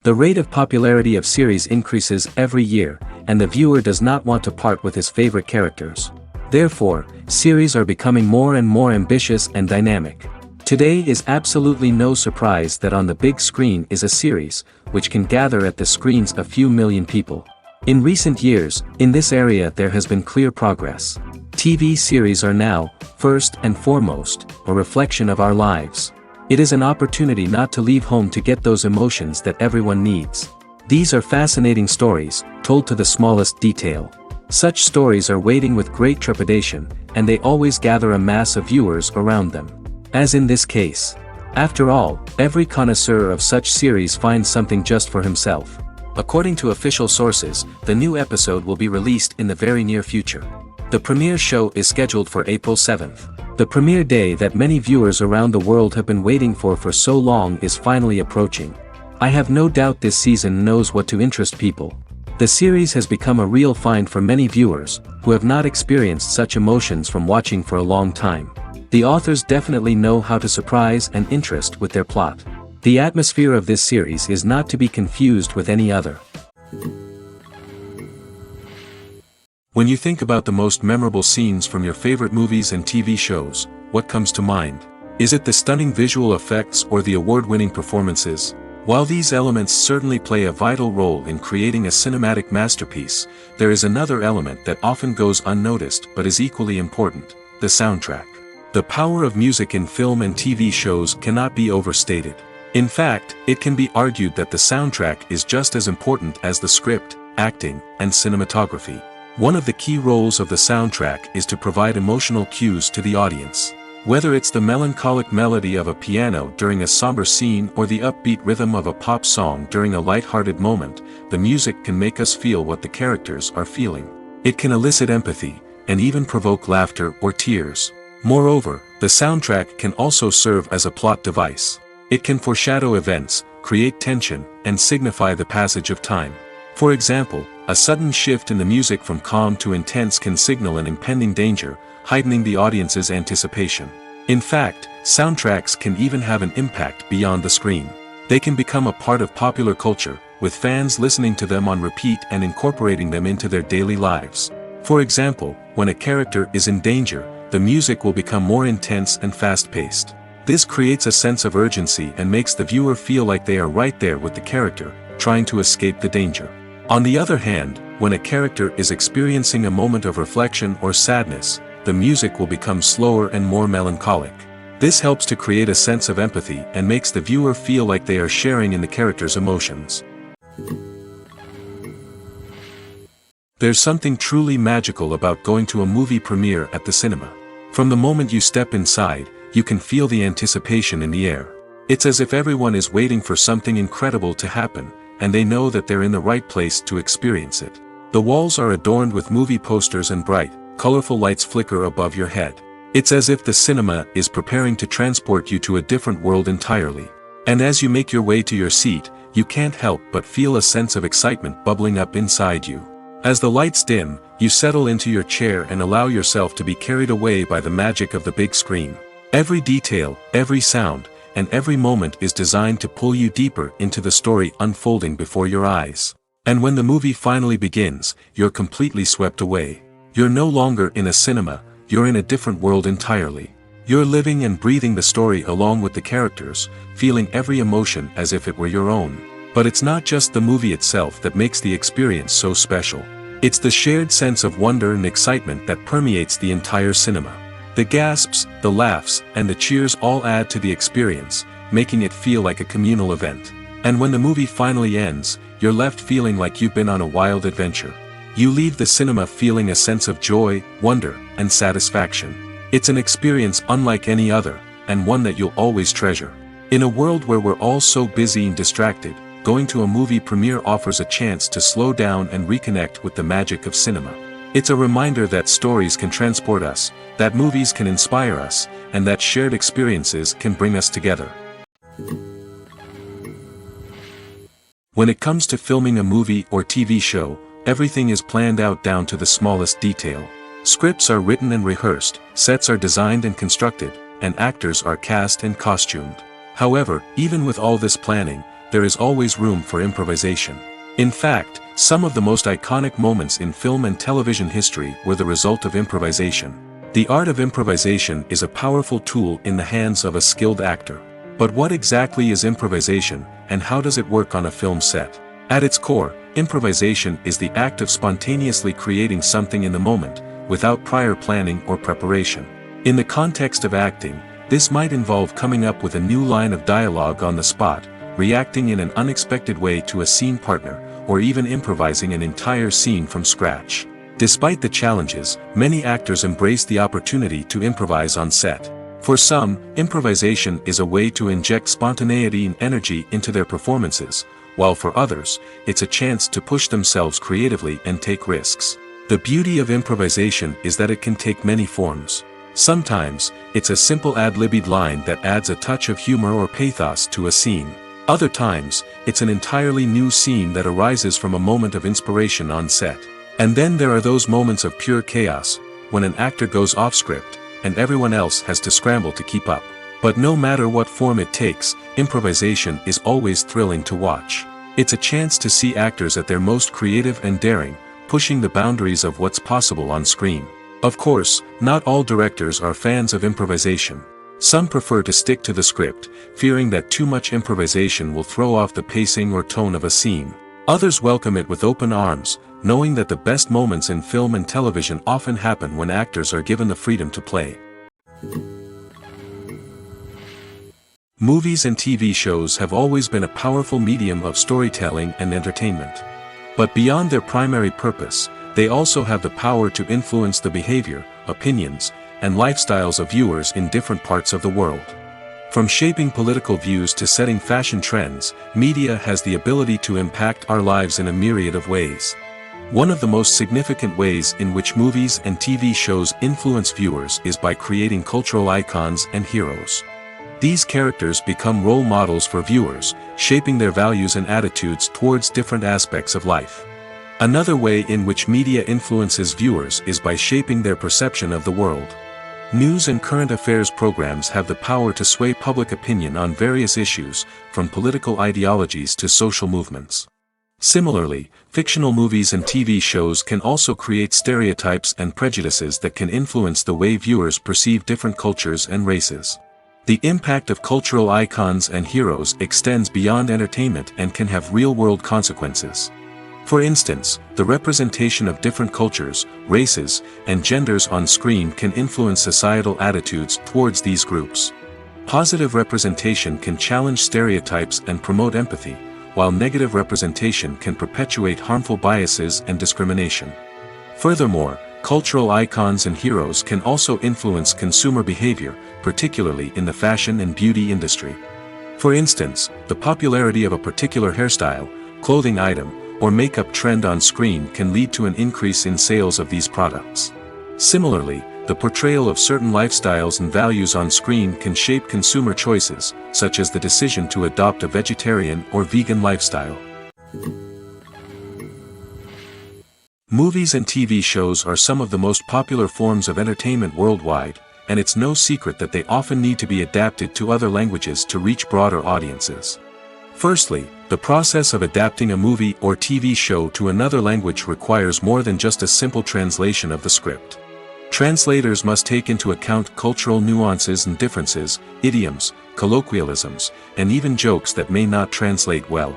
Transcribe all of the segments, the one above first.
The rate of popularity of series increases every year, and the viewer does not want to part with his favorite characters. Therefore, series are becoming more and more ambitious and dynamic. Today is absolutely no surprise that on the big screen is a series, which can gather at the screens a few million people. In recent years, in this area there has been clear progress. TV series are now, first and foremost, a reflection of our lives. It is an opportunity not to leave home to get those emotions that everyone needs. These are fascinating stories, told to the smallest detail. Such stories are waiting with great trepidation, and they always gather a mass of viewers around them. As in this case. After all, every connoisseur of such series finds something just for himself. According to official sources, the new episode will be released in the very near future. The premiere show is scheduled for April 7th. The premiere day that many viewers around the world have been waiting for so long is finally approaching. I have no doubt this season knows what to interest people. The series has become a real find for many viewers, who have not experienced such emotions from watching for a long time. The authors definitely know how to surprise and interest with their plot. The atmosphere of this series is not to be confused with any other. When you think about the most memorable scenes from your favorite movies and TV shows, what comes to mind? Is it the stunning visual effects or the award-winning performances? While these elements certainly play a vital role in creating a cinematic masterpiece, there is another element that often goes unnoticed but is equally important: the soundtrack. The power of music in film and TV shows cannot be overstated. In fact, it can be argued that the soundtrack is just as important as the script, acting, and cinematography. One of the key roles of the soundtrack is to provide emotional cues to the audience. Whether it's the melancholic melody of a piano during a somber scene or the upbeat rhythm of a pop song during a light-hearted moment, the music can make us feel what the characters are feeling. It can elicit empathy, and even provoke laughter or tears. Moreover, the soundtrack can also serve as a plot device. It can foreshadow events, create tension, and signify the passage of time. For example, a sudden shift in the music from calm to intense can signal an impending danger, heightening the audience's anticipation. In fact, soundtracks can even have an impact beyond the screen. They can become a part of popular culture, with fans listening to them on repeat and incorporating them into their daily lives. For example, when a character is in danger, the music will become more intense and fast-paced. This creates a sense of urgency and makes the viewer feel like they are right there with the character, trying to escape the danger. On the other hand, when a character is experiencing a moment of reflection or sadness, the music will become slower and more melancholic. This helps to create a sense of empathy and makes the viewer feel like they are sharing in the character's emotions. There's something truly magical about going to a movie premiere at the cinema. From the moment you step inside, you can feel the anticipation in the air. It's as if everyone is waiting for something incredible to happen, and they know that they're in the right place to experience it. The walls are adorned with movie posters and bright, colorful lights flicker above your head. It's as if the cinema is preparing to transport you to a different world entirely. And as you make your way to your seat, you can't help but feel a sense of excitement bubbling up inside you. As the lights dim, you settle into your chair and allow yourself to be carried away by the magic of the big screen. Every detail, every sound, and every moment is designed to pull you deeper into the story unfolding before your eyes. And when the movie finally begins, you're completely swept away. You're no longer in a cinema, you're in a different world entirely. You're living and breathing the story along with the characters, feeling every emotion as if it were your own. But it's not just the movie itself that makes the experience so special. It's the shared sense of wonder and excitement that permeates the entire cinema. The gasps, the laughs, and the cheers all add to the experience, making it feel like a communal event. And when the movie finally ends, you're left feeling like you've been on a wild adventure. You leave the cinema feeling a sense of joy, wonder, and satisfaction. It's an experience unlike any other, and one that you'll always treasure. In a world where we're all so busy and distracted, going to a movie premiere offers a chance to slow down and reconnect with the magic of cinema. It's a reminder that stories can transport us, that movies can inspire us, and that shared experiences can bring us together. When it comes to filming a movie or TV show, everything is planned out down to the smallest detail. Scripts are written and rehearsed, sets are designed and constructed, and actors are cast and costumed. However, even with all this planning, there is always room for improvisation. In fact, some of the most iconic moments in film and television history were the result of improvisation. The art of improvisation is a powerful tool in the hands of a skilled actor. But what exactly is improvisation, and how does it work on a film set? At its core, improvisation is the act of spontaneously creating something in the moment, without prior planning or preparation. In the context of acting, this might involve coming up with a new line of dialogue on the spot, reacting in an unexpected way to a scene partner, or even improvising an entire scene from scratch. Despite the challenges, many actors embrace the opportunity to improvise on set. For some, improvisation is a way to inject spontaneity and energy into their performances, while for others, it's a chance to push themselves creatively and take risks. The beauty of improvisation is that it can take many forms. Sometimes, it's a simple ad-libbed line that adds a touch of humor or pathos to a scene. Other times, it's an entirely new scene that arises from a moment of inspiration on set. And then there are those moments of pure chaos, when an actor goes off script, and everyone else has to scramble to keep up. But no matter what form it takes, improvisation is always thrilling to watch. It's a chance to see actors at their most creative and daring, pushing the boundaries of what's possible on screen. Of course, not all directors are fans of improvisation. Some prefer to stick to the script, fearing that too much improvisation will throw off the pacing or tone of a scene. Others welcome it with open arms, knowing that the best moments in film and television often happen when actors are given the freedom to play. Movies and TV shows have always been a powerful medium of storytelling and entertainment. But beyond their primary purpose, they also have the power to influence the behavior, opinions, and lifestyles of viewers in different parts of the world. From shaping political views to setting fashion trends, media has the ability to impact our lives in a myriad of ways. One of the most significant ways in which movies and TV shows influence viewers is by creating cultural icons and heroes. These characters become role models for viewers, shaping their values and attitudes towards different aspects of life. Another way in which media influences viewers is by shaping their perception of the world. News and current affairs programs have the power to sway public opinion on various issues, from political ideologies to social movements. Similarly, fictional movies and TV shows can also create stereotypes and prejudices that can influence the way viewers perceive different cultures and races. The impact of cultural icons and heroes extends beyond entertainment and can have real-world consequences. For instance, the representation of different cultures, races, and genders on screen can influence societal attitudes towards these groups. Positive representation can challenge stereotypes and promote empathy, while negative representation can perpetuate harmful biases and discrimination. Furthermore, cultural icons and heroes can also influence consumer behavior, particularly in the fashion and beauty industry. For instance, the popularity of a particular hairstyle, clothing item, or makeup trend on screen can lead to an increase in sales of these products. Similarly, the portrayal of certain lifestyles and values on screen can shape consumer choices, such as the decision to adopt a vegetarian or vegan lifestyle. Movies and TV shows are some of the most popular forms of entertainment worldwide, and it's no secret that they often need to be adapted to other languages to reach broader audiences. Firstly, the process of adapting a movie or TV show to another language requires more than just a simple translation of the script. Translators must take into account cultural nuances and differences, idioms, colloquialisms, and even jokes that may not translate well.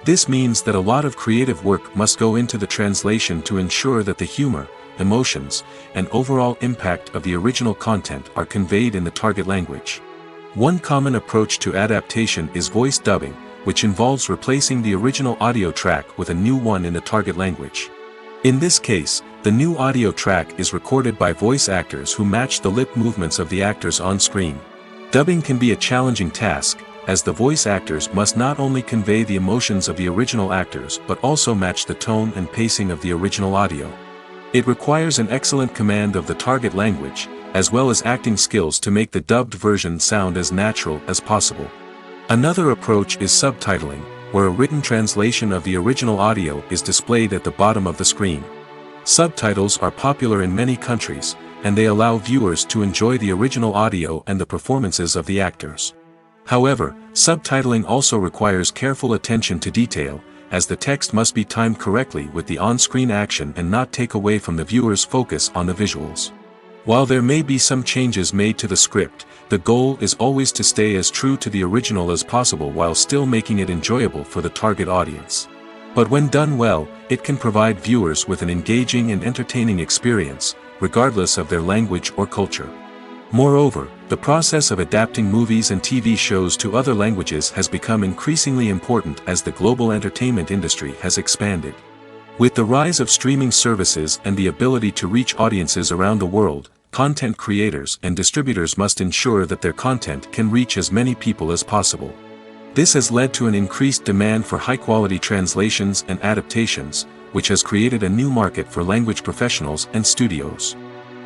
This means that a lot of creative work must go into the translation to ensure that the humor, emotions, and overall impact of the original content are conveyed in the target language. One common approach to adaptation is voice dubbing, which involves replacing the original audio track with a new one in the target language. In this case, the new audio track is recorded by voice actors who match the lip movements of the actors on screen. Dubbing can be a challenging task, as the voice actors must not only convey the emotions of the original actors but also match the tone and pacing of the original audio. It requires an excellent command of the target language, as well as acting skills to make the dubbed version sound as natural as possible. Another approach is subtitling, where a written translation of the original audio is displayed at the bottom of the screen. Subtitles are popular in many countries, and they allow viewers to enjoy the original audio and the performances of the actors. However, subtitling also requires careful attention to detail, as the text must be timed correctly with the on-screen action and not take away from the viewer's focus on the visuals. While there may be some changes made to the script, the goal is always to stay as true to the original as possible while still making it enjoyable for the target audience. But when done well, it can provide viewers with an engaging and entertaining experience, regardless of their language or culture. Moreover, the process of adapting movies and TV shows to other languages has become increasingly important as the global entertainment industry has expanded. With the rise of streaming services and the ability to reach audiences around the world, content creators and distributors must ensure that their content can reach as many people as possible. This has led to an increased demand for high-quality translations and adaptations, which has created a new market for language professionals and studios.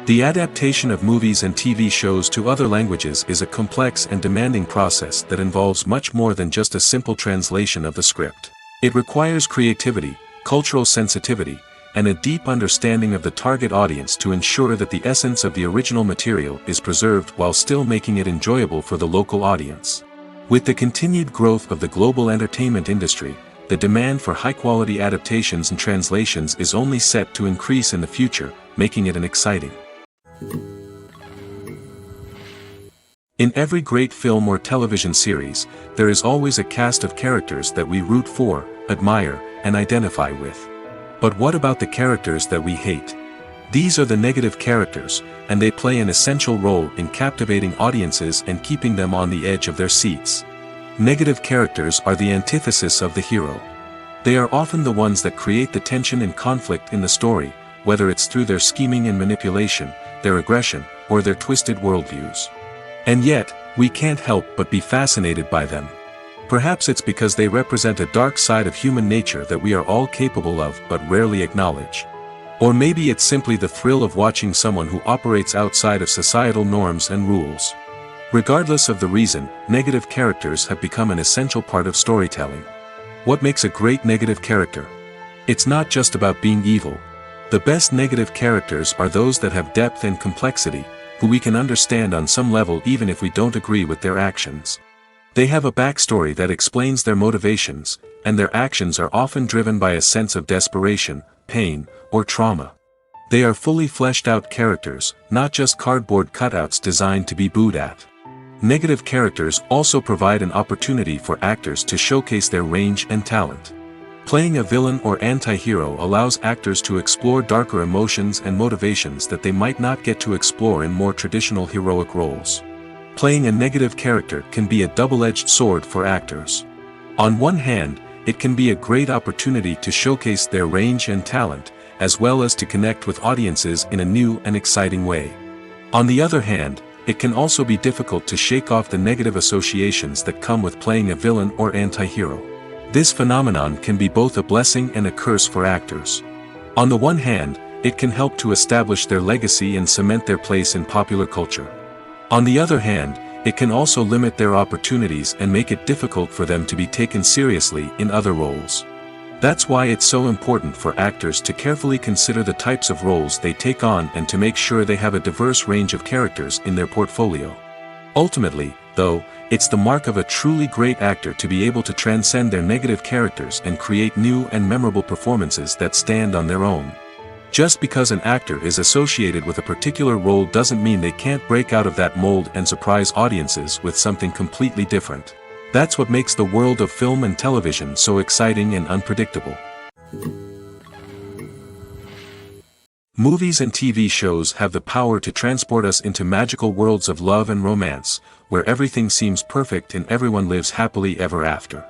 The adaptation of movies and TV shows to other languages is a complex and demanding process that involves much more than just a simple translation of the script. It requires creativity, cultural sensitivity, and a deep understanding of the target audience to ensure that the essence of the original material is preserved while still making it enjoyable for the local audience. With the continued growth of the global entertainment industry, the demand for high-quality adaptations and translations is only set to increase in the future, making it an exciting. In every great film or television series, there is always a cast of characters that we root for, admire, and identify with. But what about the characters that we hate? These are the negative characters, and they play an essential role in captivating audiences and keeping them on the edge of their seats. Negative characters are the antithesis of the hero. They are often the ones that create the tension and conflict in the story, whether it's through their scheming and manipulation, their aggression, or their twisted worldviews. And yet, we can't help but be fascinated by them. Perhaps it's because they represent a dark side of human nature that we are all capable of but rarely acknowledge. Or maybe it's simply the thrill of watching someone who operates outside of societal norms and rules. Regardless of the reason, negative characters have become an essential part of storytelling. What makes a great negative character? It's not just about being evil. The best negative characters are those that have depth and complexity, who we can understand on some level even if we don't agree with their actions. They have a backstory that explains their motivations, and their actions are often driven by a sense of desperation, pain, or trauma. They are fully fleshed out characters, not just cardboard cutouts designed to be booed at. Negative characters also provide an opportunity for actors to showcase their range and talent. Playing a villain or anti-hero allows actors to explore darker emotions and motivations that they might not get to explore in more traditional heroic roles. Playing a negative character can be a double-edged sword for actors. On one hand, it can be a great opportunity to showcase their range and talent, as well as to connect with audiences in a new and exciting way. On the other hand, it can also be difficult to shake off the negative associations that come with playing a villain or anti-hero. This phenomenon can be both a blessing and a curse for actors. On the one hand, it can help to establish their legacy and cement their place in popular culture. On the other hand, it can also limit their opportunities and make it difficult for them to be taken seriously in other roles. That's why it's so important for actors to carefully consider the types of roles they take on and to make sure they have a diverse range of characters in their portfolio. Ultimately, though, it's the mark of a truly great actor to be able to transcend their negative characters and create new and memorable performances that stand on their own. Just because an actor is associated with a particular role doesn't mean they can't break out of that mold and surprise audiences with something completely different. That's what makes the world of film and television so exciting and unpredictable. Movies and TV shows have the power to transport us into magical worlds of love and romance, where everything seems perfect and everyone lives happily ever after.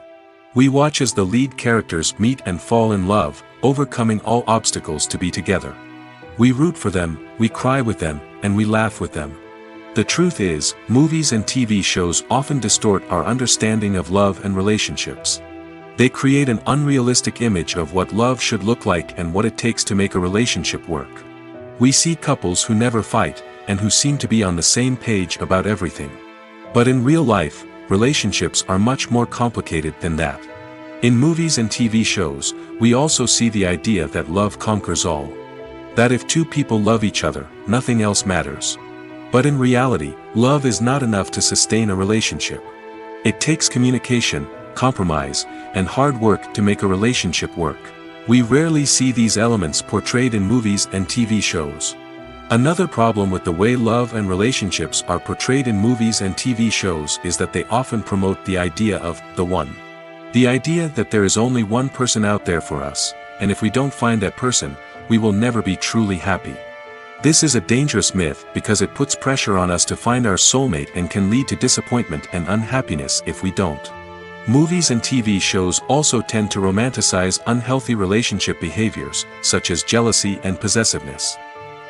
We watch as the lead characters meet and fall in love, overcoming all obstacles to be together. We root for them, we cry with them, and we laugh with them. The truth is, movies and TV shows often distort our understanding of love and relationships. They create an unrealistic image of what love should look like and what it takes to make a relationship work. We see couples who never fight, and who seem to be on the same page about everything. But in real life, relationships are much more complicated than that. In movies and TV shows, we also see the idea that love conquers all. That if two people love each other, nothing else matters. But in reality, love is not enough to sustain a relationship. It takes communication, compromise, and hard work to make a relationship work. We rarely see these elements portrayed in movies and TV shows. Another problem with the way love and relationships are portrayed in movies and TV shows is that they often promote the idea of the one. The idea that there is only one person out there for us, and if we don't find that person, we will never be truly happy. This is a dangerous myth because it puts pressure on us to find our soulmate and can lead to disappointment and unhappiness if we don't. Movies and TV shows also tend to romanticize unhealthy relationship behaviors, such as jealousy and possessiveness.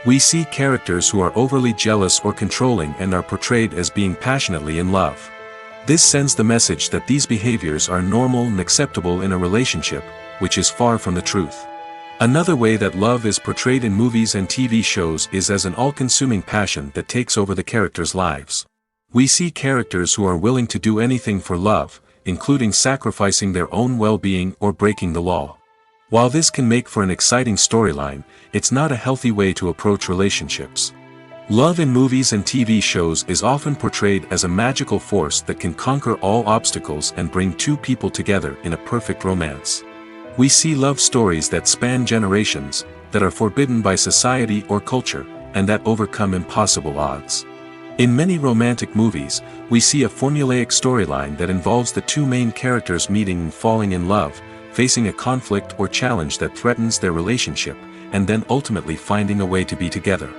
We see characters who are overly jealous or controlling and are portrayed as being passionately in love. This sends the message that these behaviors are normal and acceptable in a relationship, which is far from the truth. Another way that love is portrayed in movies and TV shows is as an all-consuming passion that takes over the characters' lives. We see characters who are willing to do anything for love, including sacrificing their own well-being or breaking the law. While this can make for an exciting storyline, it's not a healthy way to approach relationships. Love in movies and TV shows is often portrayed as a magical force that can conquer all obstacles and bring two people together in a perfect romance. We see love stories that span generations, that are forbidden by society or culture, and that overcome impossible odds. In many romantic movies, we see a formulaic storyline that involves the two main characters meeting and falling in love, facing a conflict or challenge that threatens their relationship, and then ultimately finding a way to be together.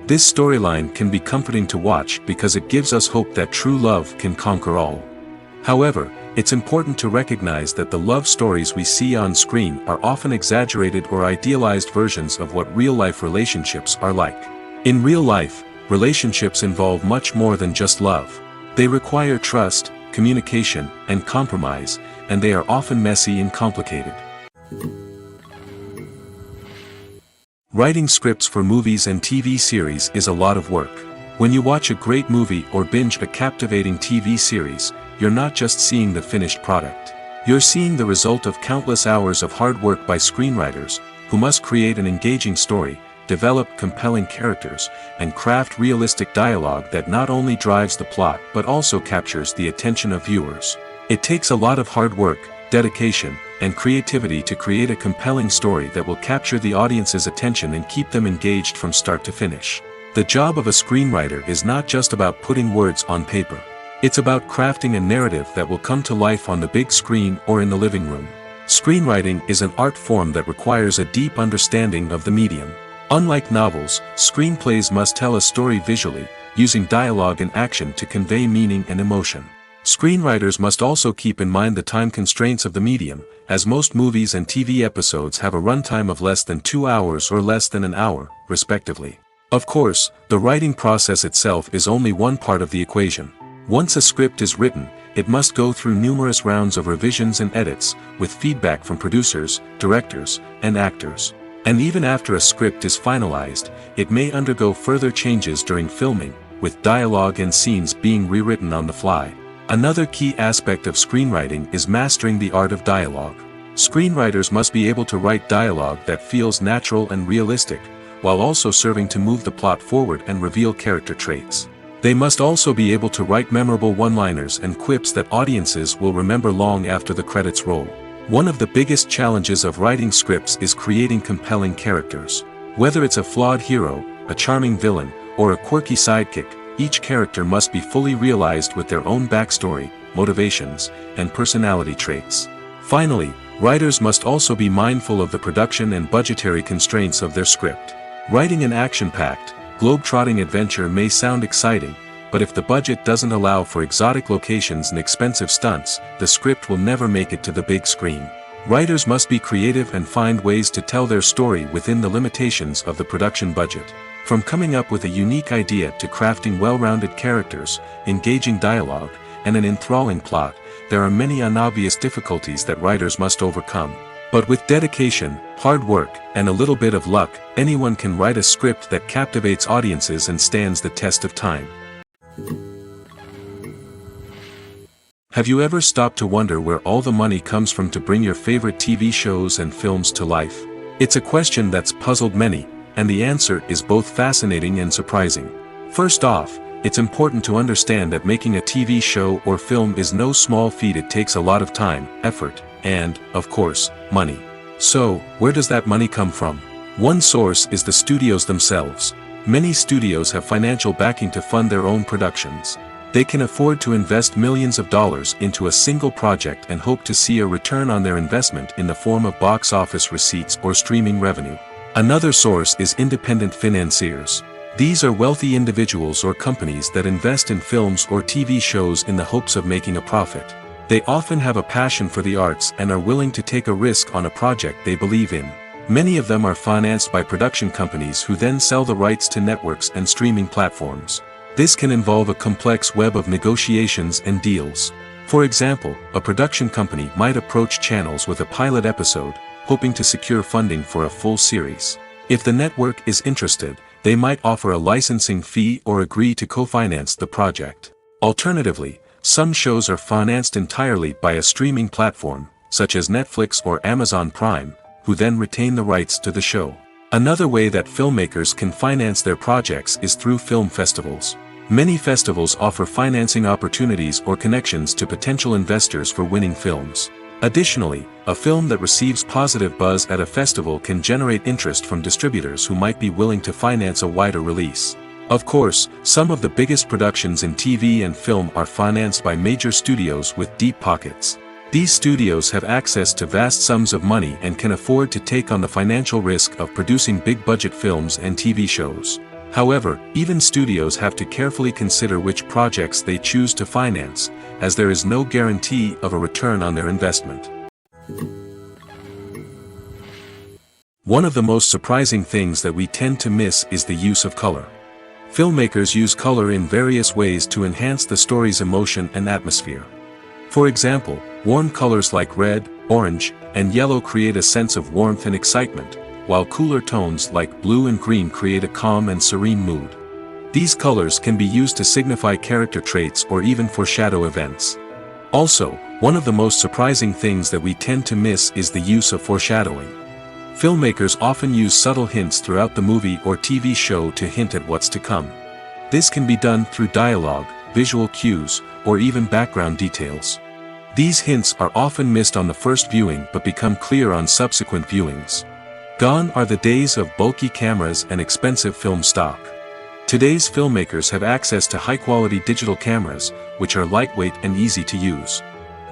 This storyline can be comforting to watch because it gives us hope that true love can conquer all. However, it's important to recognize that the love stories we see on screen are often exaggerated or idealized versions of what real-life relationships are like. In real life, relationships involve much more than just love. They require trust, communication, and compromise, and they are often messy and complicated. Writing scripts for movies and TV series is a lot of work. When you watch a great movie or binge a captivating TV series, you're not just seeing the finished product. You're seeing the result of countless hours of hard work by screenwriters, who must create an engaging story, develop compelling characters, and craft realistic dialogue that not only drives the plot but also captures the attention of viewers. It takes a lot of hard work, dedication, and creativity to create a compelling story that will capture the audience's attention and keep them engaged from start to finish. The job of a screenwriter is not just about putting words on paper. It's about crafting a narrative that will come to life on the big screen or in the living room. Screenwriting is an art form that requires a deep understanding of the medium. Unlike novels, screenplays must tell a story visually, using dialogue and action to convey meaning and emotion. Screenwriters must also keep in mind the time constraints of the medium, as most movies and TV episodes have a runtime of less than 2 hours or less than an hour, respectively. Of course, the writing process itself is only one part of the equation. Once a script is written, it must go through numerous rounds of revisions and edits, with feedback from producers, directors, and actors. And even after a script is finalized, it may undergo further changes during filming, with dialogue and scenes being rewritten on the fly. Another key aspect of screenwriting is mastering the art of dialogue. Screenwriters must be able to write dialogue that feels natural and realistic, while also serving to move the plot forward and reveal character traits. They must also be able to write memorable one-liners and quips that audiences will remember long after the credits roll. One of the biggest challenges of writing scripts is creating compelling characters. Whether it's a flawed hero, a charming villain, or a quirky sidekick, each character must be fully realized with their own backstory, motivations, and personality traits. Finally, writers must also be mindful of the production and budgetary constraints of their script. Writing an action-packed, globe-trotting adventure may sound exciting, but if the budget doesn't allow for exotic locations and expensive stunts, the script will never make it to the big screen. Writers must be creative and find ways to tell their story within the limitations of the production budget. From coming up with a unique idea to crafting well-rounded characters, engaging dialogue, and an enthralling plot, there are many unobvious difficulties that writers must overcome. But with dedication, hard work, and a little bit of luck, anyone can write a script that captivates audiences and stands the test of time. Have you ever stopped to wonder where all the money comes from to bring your favorite TV shows and films to life? It's a question that's puzzled many, and the answer is both fascinating and surprising. First off, it's important to understand that making a TV show or film is no small feat. It takes a lot of time, effort, and, of course, money. So, where does that money come from? One source is the studios themselves. Many studios have financial backing to fund their own productions. They can afford to invest millions of dollars into a single project and hope to see a return on their investment in the form of box office receipts or streaming revenue. Another source is independent financiers. These are wealthy individuals or companies that invest in films or TV shows in the hopes of making a profit. They often have a passion for the arts and are willing to take a risk on a project they believe in. Many of them are financed by production companies who then sell the rights to networks and streaming platforms. This can involve a complex web of negotiations and deals. For example, a production company might approach channels with a pilot episode, hoping to secure funding for a full series. If the network is interested, they might offer a licensing fee or agree to co-finance the project. Alternatively, some shows are financed entirely by a streaming platform, such as Netflix or Amazon Prime, who then retain the rights to the show. Another way that filmmakers can finance their projects is through film festivals. Many festivals offer financing opportunities or connections to potential investors for winning films. Additionally, a film that receives positive buzz at a festival can generate interest from distributors who might be willing to finance a wider release. Of course, some of the biggest productions in TV and film are financed by major studios with deep pockets. These studios have access to vast sums of money and can afford to take on the financial risk of producing big-budget films and TV shows. However, even studios have to carefully consider which projects they choose to finance, as there is no guarantee of a return on their investment. One of the most surprising things that we tend to miss is the use of color. Filmmakers use color in various ways to enhance the story's emotion and atmosphere. For example, warm colors like red, orange, and yellow create a sense of warmth and excitement, while cooler tones like blue and green create a calm and serene mood. These colors can be used to signify character traits or even foreshadow events. Also, one of the most surprising things that we tend to miss is the use of foreshadowing. Filmmakers often use subtle hints throughout the movie or TV show to hint at what's to come. This can be done through dialogue, visual cues, or even background details. These hints are often missed on the first viewing but become clear on subsequent viewings. Gone are the days of bulky cameras and expensive film stock. Today's filmmakers have access to high-quality digital cameras, which are lightweight and easy to use.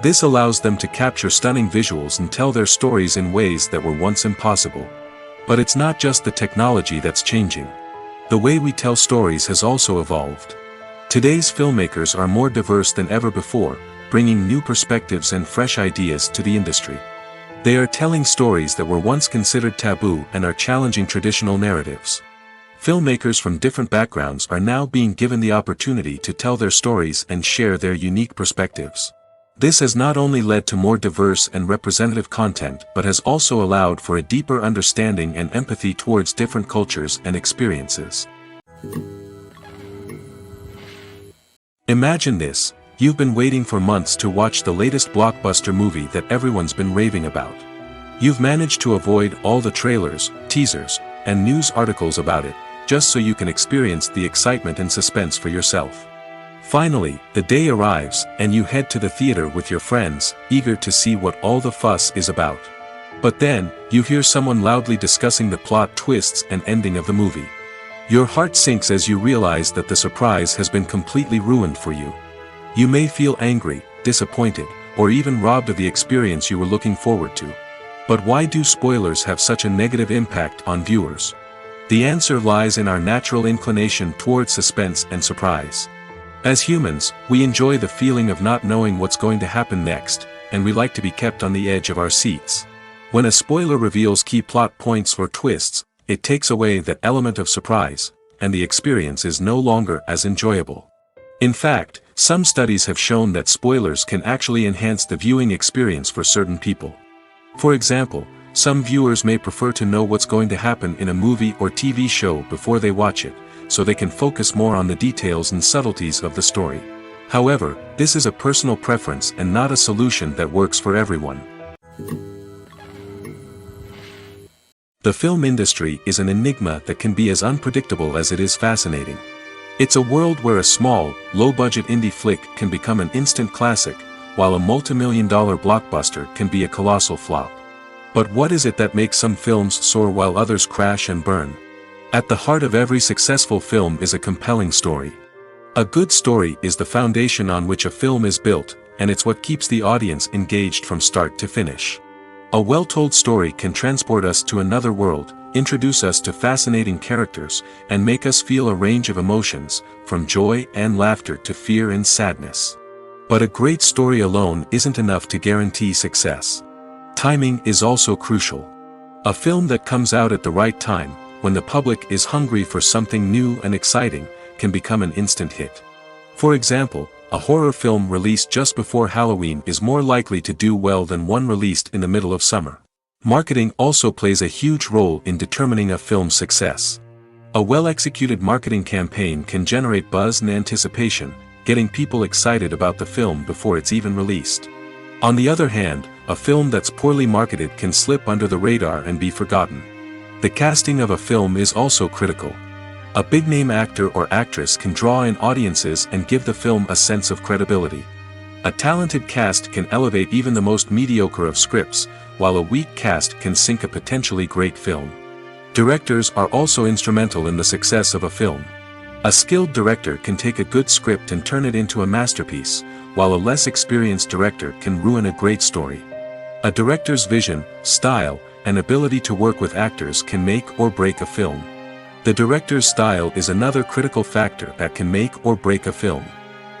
This allows them to capture stunning visuals and tell their stories in ways that were once impossible. But it's not just the technology that's changing. The way we tell stories has also evolved. Today's filmmakers are more diverse than ever before, bringing new perspectives and fresh ideas to the industry. They are telling stories that were once considered taboo and are challenging traditional narratives. Filmmakers from different backgrounds are now being given the opportunity to tell their stories and share their unique perspectives. This has not only led to more diverse and representative content but has also allowed for a deeper understanding and empathy towards different cultures and experiences. Imagine this. You've been waiting for months to watch the latest blockbuster movie that everyone's been raving about. You've managed to avoid all the trailers, teasers, and news articles about it, just so you can experience the excitement and suspense for yourself. Finally, the day arrives, and you head to the theater with your friends, eager to see what all the fuss is about. But then, you hear someone loudly discussing the plot twists and ending of the movie. Your heart sinks as you realize that the surprise has been completely ruined for you. You may feel angry, disappointed, or even robbed of the experience you were looking forward to. But why do spoilers have such a negative impact on viewers? The answer lies in our natural inclination towards suspense and surprise. As humans, we enjoy the feeling of not knowing what's going to happen next, and we like to be kept on the edge of our seats. When a spoiler reveals key plot points or twists, it takes away that element of surprise, and the experience is no longer as enjoyable. In fact, some studies have shown that spoilers can actually enhance the viewing experience for certain people. For example, some viewers may prefer to know what's going to happen in a movie or TV show before they watch it, so they can focus more on the details and subtleties of the story. However, this is a personal preference and not a solution that works for everyone. The film industry is an enigma that can be as unpredictable as it is fascinating. It's a world where a small, low-budget indie flick can become an instant classic, while a multi-million-dollar blockbuster can be a colossal flop. But what is it that makes some films soar while others crash and burn? At the heart of every successful film is a compelling story. A good story is the foundation on which a film is built, and it's what keeps the audience engaged from start to finish. A well-told story can transport us to another world, introduce us to fascinating characters, and make us feel a range of emotions, from joy and laughter to fear and sadness. But a great story alone isn't enough to guarantee success. Timing is also crucial. A film that comes out at the right time, when the public is hungry for something new and exciting, can become an instant hit. For example, a horror film released just before Halloween is more likely to do well than one released in the middle of summer. Marketing also plays a huge role in determining a film's success. A well-executed marketing campaign can generate buzz and anticipation, getting people excited about the film before it's even released. On the other hand, a film that's poorly marketed can slip under the radar and be forgotten. The casting of a film is also critical. A big-name actor or actress can draw in audiences and give the film a sense of credibility. A talented cast can elevate even the most mediocre of scripts, while a weak cast can sink a potentially great film. Directors are also instrumental in the success of a film. A skilled director can take a good script and turn it into a masterpiece, while a less experienced director can ruin a great story. A director's vision, style, and ability to work with actors can make or break a film. The director's style is another critical factor that can make or break a film.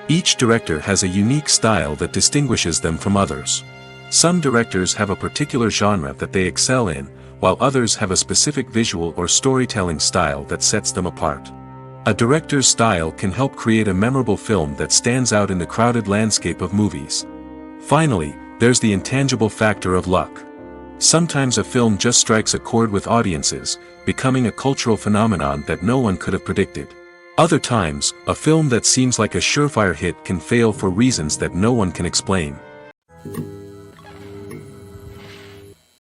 Each director has a unique style that distinguishes them from others. Some directors have a particular genre that they excel in, while others have a specific visual or storytelling style that sets them apart. A director's style can help create a memorable film that stands out in the crowded landscape of movies. Finally, there's the intangible factor of luck. Sometimes a film just strikes a chord with audiences, becoming a cultural phenomenon that no one could have predicted. Other times, a film that seems like a surefire hit can fail for reasons that no one can explain.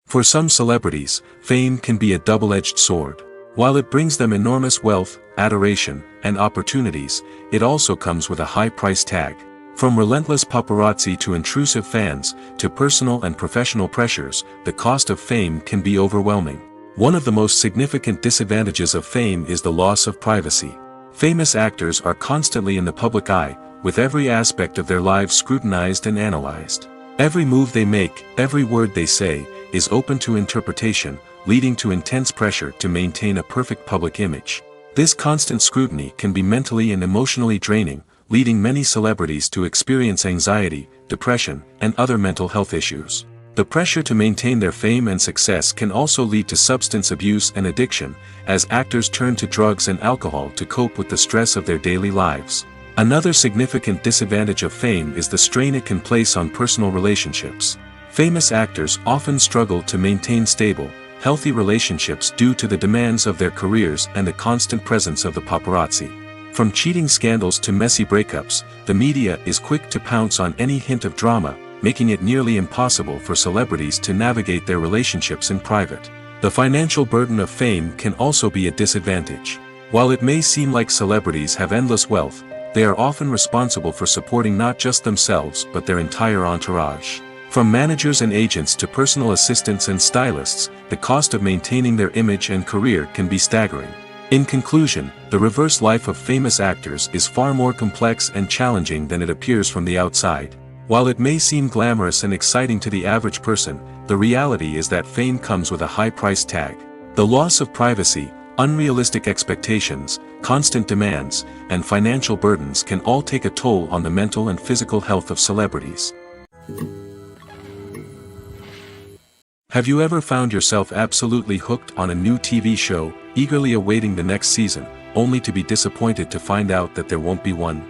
For some celebrities, fame can be a double-edged sword. While it brings them enormous wealth, adoration, and opportunities, it also comes with a high price tag. From relentless paparazzi to intrusive fans, to personal and professional pressures, the cost of fame can be overwhelming. One of the most significant disadvantages of fame is the loss of privacy. Famous actors are constantly in the public eye, with every aspect of their lives scrutinized and analyzed. Every move they make, every word they say, is open to interpretation, leading to intense pressure to maintain a perfect public image. This constant scrutiny can be mentally and emotionally draining, leading many celebrities to experience anxiety, depression, and other mental health issues. The pressure to maintain their fame and success can also lead to substance abuse and addiction, as actors turn to drugs and alcohol to cope with the stress of their daily lives. Another significant disadvantage of fame is the strain it can place on personal relationships. Famous actors often struggle to maintain stable, healthy relationships due to the demands of their careers and the constant presence of the paparazzi. From cheating scandals to messy breakups, the media is quick to pounce on any hint of drama, making it nearly impossible for celebrities to navigate their relationships in private. The financial burden of fame can also be a disadvantage. While it may seem like celebrities have endless wealth, they are often responsible for supporting not just themselves but their entire entourage. From managers and agents to personal assistants and stylists, the cost of maintaining their image and career can be staggering. In conclusion, the reverse life of famous actors is far more complex and challenging than it appears from the outside. While it may seem glamorous and exciting to the average person, the reality is that fame comes with a high price tag. The loss of privacy, unrealistic expectations, constant demands, and financial burdens can all take a toll on the mental and physical health of celebrities. Have you ever found yourself absolutely hooked on a new TV show, eagerly awaiting the next season, only to be disappointed to find out that there won't be one?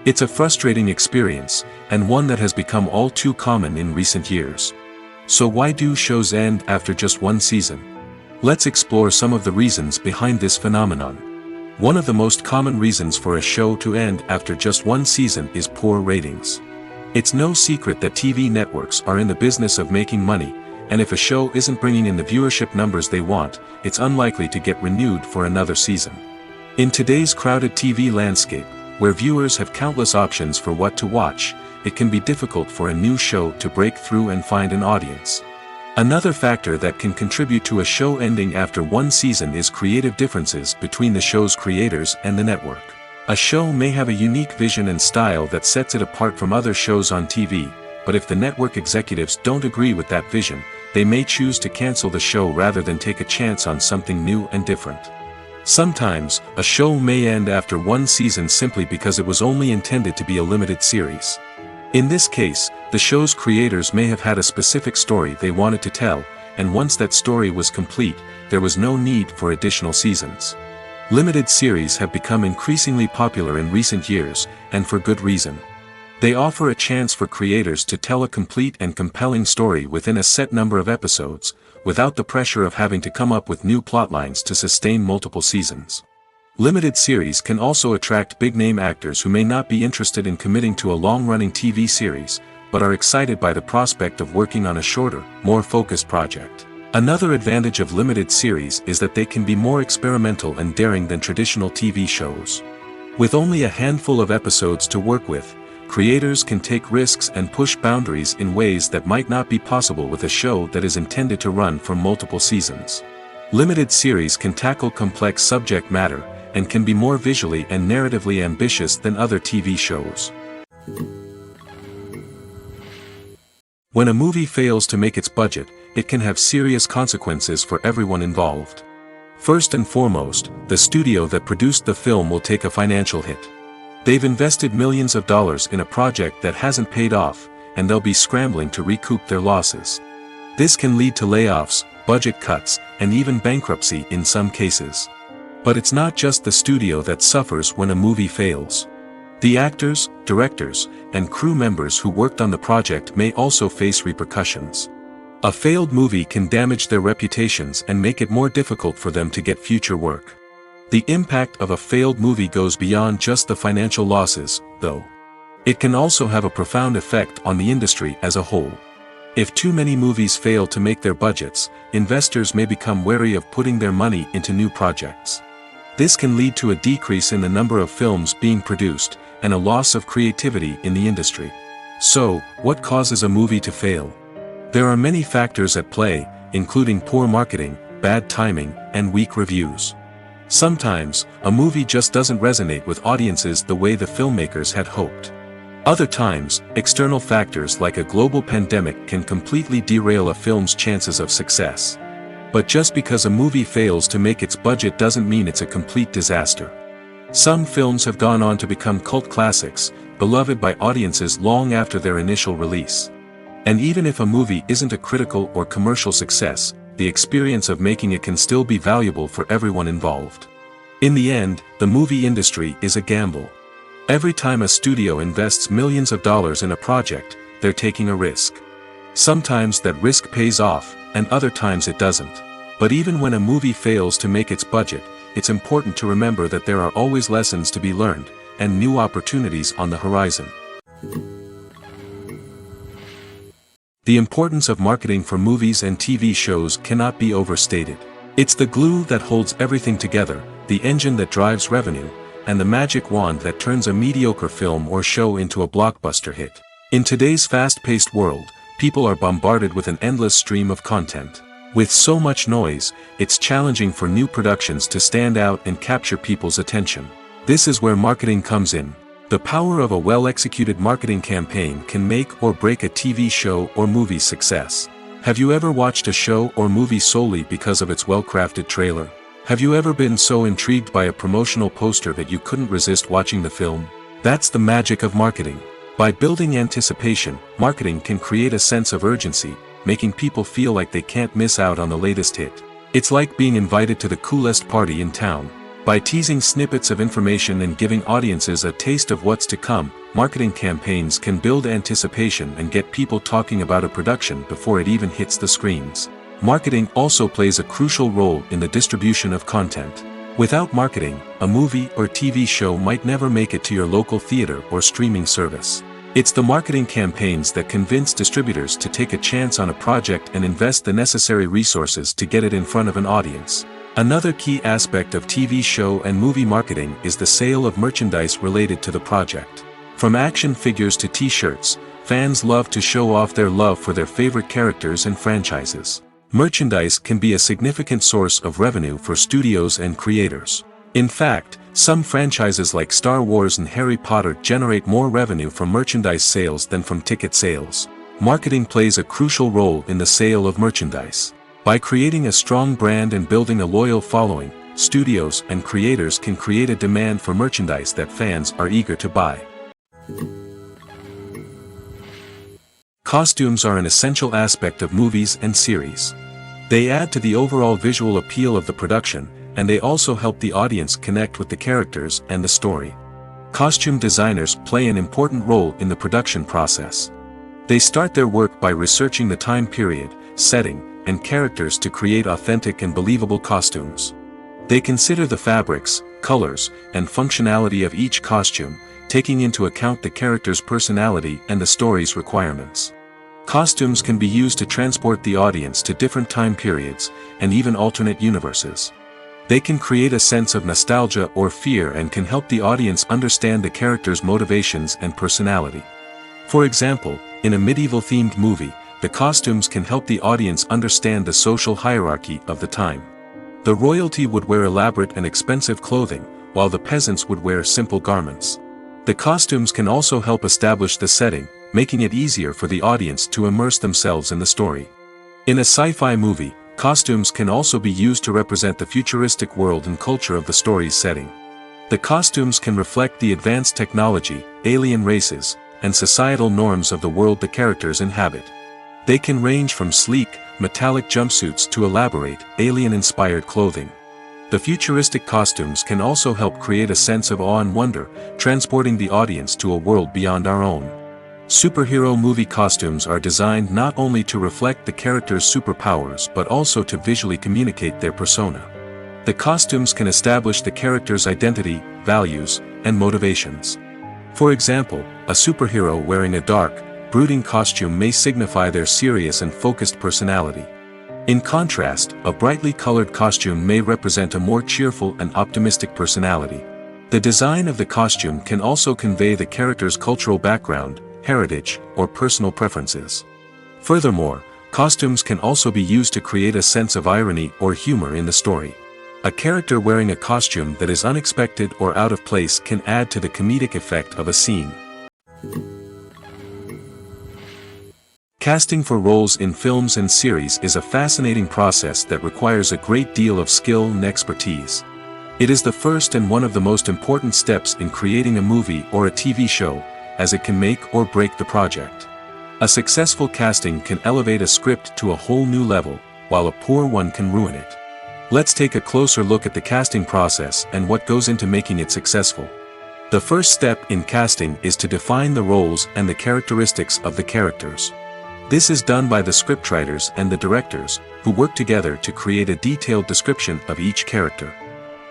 It's a frustrating experience, and one that has become all too common in recent years. So why do shows end after just one season? Let's explore some of the reasons behind this phenomenon. One of the most common reasons for a show to end after just one season is poor ratings. It's no secret that TV networks are in the business of making money, and if a show isn't bringing in the viewership numbers they want, it's unlikely to get renewed for another season. In today's crowded TV landscape, where viewers have countless options for what to watch, it can be difficult for a new show to break through and find an audience. Another factor that can contribute to a show ending after one season is creative differences between the show's creators and the network. A show may have a unique vision and style that sets it apart from other shows on TV, but if the network executives don't agree with that vision, they may choose to cancel the show rather than take a chance on something new and different. Sometimes, a show may end after one season simply because it was only intended to be a limited series. In this case, the show's creators may have had a specific story they wanted to tell, and once that story was complete, there was no need for additional seasons. Limited series have become increasingly popular in recent years, and for good reason. They offer a chance for creators to tell a complete and compelling story within a set number of episodes, without the pressure of having to come up with new plotlines to sustain multiple seasons. Limited series can also attract big-name actors who may not be interested in committing to a long-running TV series, but are excited by the prospect of working on a shorter, more focused project. Another advantage of limited series is that they can be more experimental and daring than traditional TV shows. With only a handful of episodes to work with, creators can take risks and push boundaries in ways that might not be possible with a show that is intended to run for multiple seasons. Limited series can tackle complex subject matter, and can be more visually and narratively ambitious than other TV shows. When a movie fails to make its budget, it can have serious consequences for everyone involved. First and foremost, the studio that produced the film will take a financial hit. They've invested millions of dollars in a project that hasn't paid off, and they'll be scrambling to recoup their losses. This can lead to layoffs, budget cuts, and even bankruptcy in some cases. But it's not just the studio that suffers when a movie fails. The actors, directors, and crew members who worked on the project may also face repercussions. A failed movie can damage their reputations and make it more difficult for them to get future work. The impact of a failed movie goes beyond just the financial losses, though. It can also have a profound effect on the industry as a whole. If too many movies fail to make their budgets, investors may become wary of putting their money into new projects. This can lead to a decrease in the number of films being produced, and a loss of creativity in the industry. So, what causes a movie to fail? There are many factors at play, including poor marketing, bad timing, and weak reviews. Sometimes, a movie just doesn't resonate with audiences the way the filmmakers had hoped. Other times, external factors like a global pandemic can completely derail a film's chances of success. But just because a movie fails to make its budget doesn't mean it's a complete disaster. Some films have gone on to become cult classics, beloved by audiences long after their initial release. And even if a movie isn't a critical or commercial success, the experience of making it can still be valuable for everyone involved. In the end, the movie industry is a gamble. Every time a studio invests millions of dollars in a project, they're taking a risk. Sometimes that risk pays off, and other times it doesn't. But even when a movie fails to make its budget, it's important to remember that there are always lessons to be learned, and new opportunities on the horizon. The importance of marketing for movies and TV shows cannot be overstated. It's the glue that holds everything together, the engine that drives revenue, and the magic wand that turns a mediocre film or show into a blockbuster hit. In today's fast-paced world, people are bombarded with an endless stream of content. With so much noise, it's challenging for new productions to stand out and capture people's attention. This is where marketing comes in. The power of a well-executed marketing campaign can make or break a TV show or movie's success. Have you ever watched a show or movie solely because of its well-crafted trailer? Have you ever been so intrigued by a promotional poster that you couldn't resist watching the film? That's the magic of marketing. By building anticipation, marketing can create a sense of urgency, making people feel like they can't miss out on the latest hit. It's like being invited to the coolest party in town. By teasing snippets of information and giving audiences a taste of what's to come, marketing campaigns can build anticipation and get people talking about a production before it even hits the screens. Marketing also plays a crucial role in the distribution of content. Without marketing, a movie or TV show might never make it to your local theater or streaming service. It's the marketing campaigns that convince distributors to take a chance on a project and invest the necessary resources to get it in front of an audience. Another key aspect of TV show and movie marketing is the sale of merchandise related to the project. From action figures to t-shirts, fans love to show off their love for their favorite characters and franchises. Merchandise can be a significant source of revenue for studios and creators. In fact, some franchises like Star Wars and Harry Potter generate more revenue from merchandise sales than from ticket sales. Marketing plays a crucial role in the sale of merchandise. By creating a strong brand and building a loyal following, studios and creators can create a demand for merchandise that fans are eager to buy. Costumes are an essential aspect of movies and series. They add to the overall visual appeal of the production, and they also help the audience connect with the characters and the story. Costume designers play an important role in the production process. They start their work by researching the time period, setting, and characters to create authentic and believable costumes. They consider the fabrics, colors, and functionality of each costume, taking into account the character's personality and the story's requirements. Costumes can be used to transport the audience to different time periods, and even alternate universes. They can create a sense of nostalgia or fear and can help the audience understand the character's motivations and personality. For example, in a medieval-themed movie, the costumes can help the audience understand the social hierarchy of the time. The royalty would wear elaborate and expensive clothing, while the peasants would wear simple garments. The costumes can also help establish the setting, making it easier for the audience to immerse themselves in the story. In a sci-fi movie, costumes can also be used to represent the futuristic world and culture of the story's setting. The costumes can reflect the advanced technology, alien races, and societal norms of the world the characters inhabit. They can range from sleek, metallic jumpsuits to elaborate, alien-inspired clothing. The futuristic costumes can also help create a sense of awe and wonder, transporting the audience to a world beyond our own. Superhero movie costumes are designed not only to reflect the character's superpowers but also to visually communicate their persona. The costumes can establish the character's identity, values, and motivations. For example, a superhero wearing a dark, brooding costume may signify their serious and focused personality. In contrast, a brightly colored costume may represent a more cheerful and optimistic personality. The design of the costume can also convey the character's cultural background, heritage, or personal preferences. Furthermore, costumes can also be used to create a sense of irony or humor in the story. A character wearing a costume that is unexpected or out of place can add to the comedic effect of a scene. Casting for roles in films and series is a fascinating process that requires a great deal of skill and expertise. It is the first and one of the most important steps in creating a movie or a TV show, as it can make or break the project. A successful casting can elevate a script to a whole new level, while a poor one can ruin it. Let's take a closer look at the casting process and what goes into making it successful. The first step in casting is to define the roles and the characteristics of the characters. This is done by the scriptwriters and the directors, who work together to create a detailed description of each character.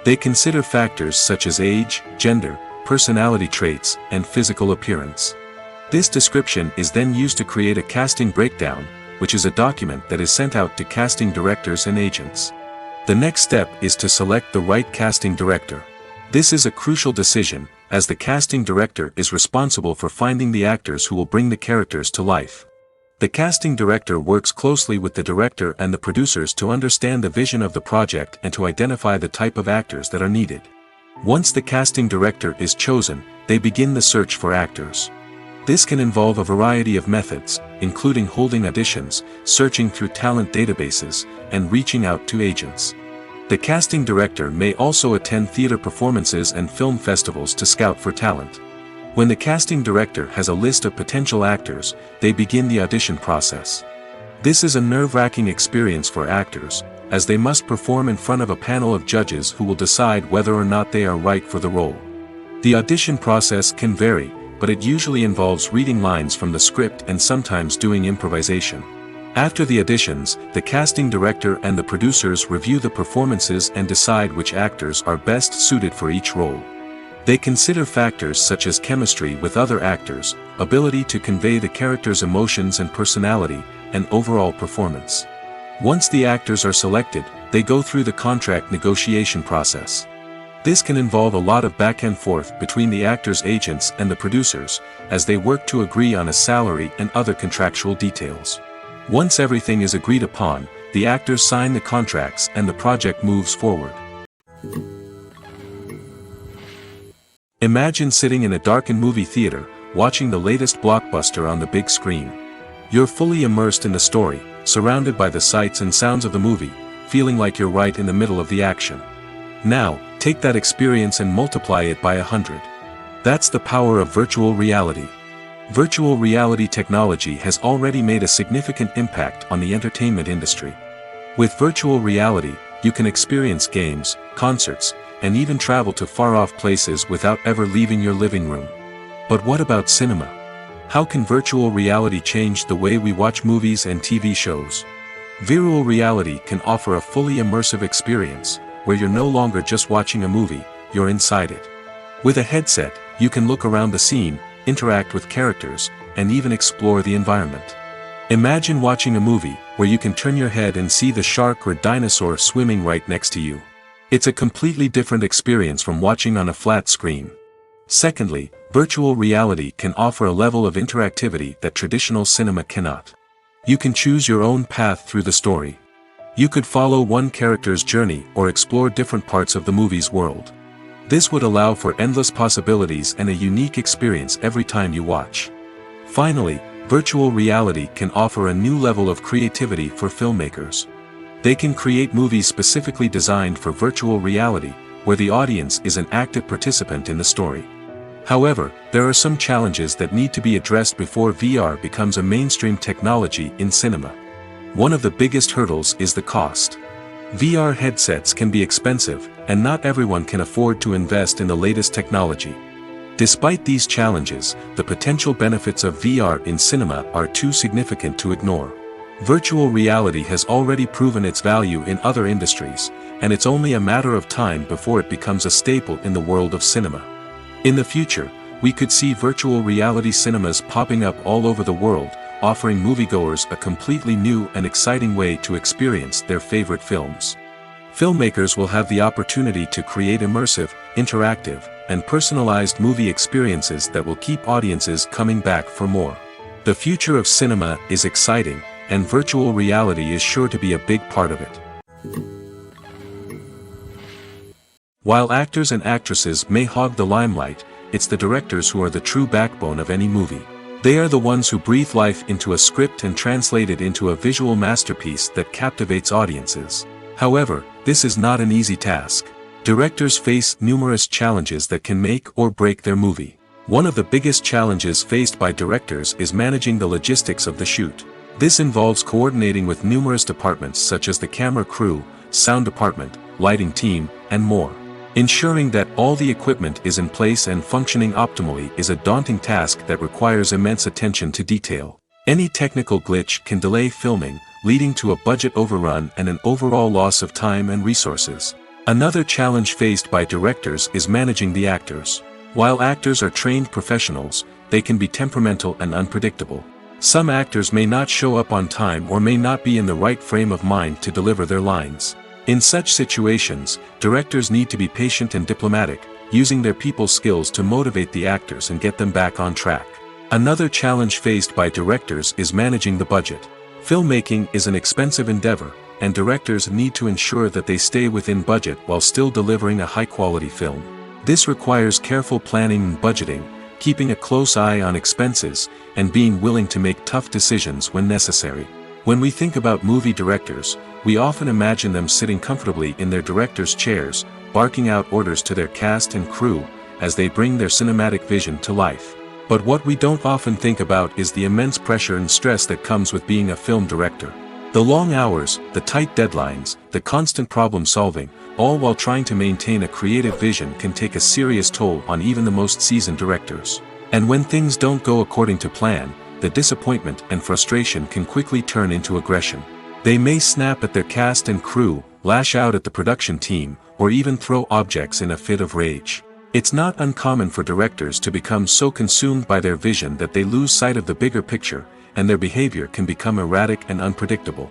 They consider factors such as age, gender, personality traits, and physical appearance. This description is then used to create a casting breakdown, which is a document that is sent out to casting directors and agents. The next step is to select the right casting director. This is a crucial decision, as the casting director is responsible for finding the actors who will bring the characters to life. The casting director works closely with the director and the producers to understand the vision of the project and to identify the type of actors that are needed. Once the casting director is chosen, they begin the search for actors. This can involve a variety of methods, including holding auditions, searching through talent databases, and reaching out to agents. The casting director may also attend theater performances and film festivals to scout for talent. When the casting director has a list of potential actors, they begin the audition process. This is a nerve-wracking experience for actors, as they must perform in front of a panel of judges who will decide whether or not they are right for the role. The audition process can vary, but it usually involves reading lines from the script and sometimes doing improvisation. After the auditions, the casting director and the producers review the performances and decide which actors are best suited for each role. They consider factors such as chemistry with other actors, ability to convey the character's emotions and personality, and overall performance. Once the actors are selected, they go through the contract negotiation process. This can involve a lot of back and forth between the actors' agents and the producers, as they work to agree on a salary and other contractual details. Once everything is agreed upon, the actors sign the contracts and the project moves forward. Imagine sitting in a darkened movie theater, watching the latest blockbuster on the big screen. You're fully immersed in the story, surrounded by the sights and sounds of the movie, feeling like you're right in the middle of the action. Now, take that experience and multiply it by 100. That's the power of virtual reality. Virtual reality technology has already made a significant impact on the entertainment industry. With virtual reality, you can experience games, concerts, and even travel to far-off places without ever leaving your living room. But what about cinema? How can virtual reality change the way we watch movies and TV shows? Virtual reality can offer a fully immersive experience, where you're no longer just watching a movie, you're inside it. With a headset, you can look around the scene, interact with characters, and even explore the environment. Imagine watching a movie, where you can turn your head and see the shark or dinosaur swimming right next to you. It's a completely different experience from watching on a flat screen. Secondly, virtual reality can offer a level of interactivity that traditional cinema cannot. You can choose your own path through the story. You could follow one character's journey or explore different parts of the movie's world. This would allow for endless possibilities and a unique experience every time you watch. Finally, virtual reality can offer a new level of creativity for filmmakers. They can create movies specifically designed for virtual reality, where the audience is an active participant in the story. However, there are some challenges that need to be addressed before VR becomes a mainstream technology in cinema. One of the biggest hurdles is the cost. VR headsets can be expensive, and not everyone can afford to invest in the latest technology. Despite these challenges, the potential benefits of VR in cinema are too significant to ignore. Virtual reality has already proven its value in other industries, and it's only a matter of time before it becomes a staple in the world of cinema. In the future, we could see virtual reality cinemas popping up all over the world, offering moviegoers a completely new and exciting way to experience their favorite films. Filmmakers will have the opportunity to create immersive, interactive, and personalized movie experiences that will keep audiences coming back for more. The future of cinema is exciting, and virtual reality is sure to be a big part of it. While actors and actresses may hog the limelight, it's the directors who are the true backbone of any movie. They are the ones who breathe life into a script and translate it into a visual masterpiece that captivates audiences. However, this is not an easy task. Directors face numerous challenges that can make or break their movie. One of the biggest challenges faced by directors is managing the logistics of the shoot. This involves coordinating with numerous departments such as the camera crew, sound department, lighting team, and more. Ensuring that all the equipment is in place and functioning optimally is a daunting task that requires immense attention to detail. Any technical glitch can delay filming, leading to a budget overrun and an overall loss of time and resources. Another challenge faced by directors is managing the actors. While actors are trained professionals, they can be temperamental and unpredictable. Some actors may not show up on time or may not be in the right frame of mind to deliver their lines. In such situations, directors need to be patient and diplomatic, using their people skills to motivate the actors and get them back on track. Another challenge faced by directors is managing the budget. Filmmaking is an expensive endeavor, and directors need to ensure that they stay within budget while still delivering a high-quality film. This requires careful planning and budgeting, keeping a close eye on expenses, and being willing to make tough decisions when necessary. When we think about movie directors, we often imagine them sitting comfortably in their director's chairs, barking out orders to their cast and crew, as they bring their cinematic vision to life. But what we don't often think about is the immense pressure and stress that comes with being a film director. The long hours, the tight deadlines, the constant problem solving, all while trying to maintain a creative vision can take a serious toll on even the most seasoned directors. And when things don't go according to plan, the disappointment and frustration can quickly turn into aggression. They may snap at their cast and crew, lash out at the production team, or even throw objects in a fit of rage. It's not uncommon for directors to become so consumed by their vision that they lose sight of the bigger picture, and their behavior can become erratic and unpredictable.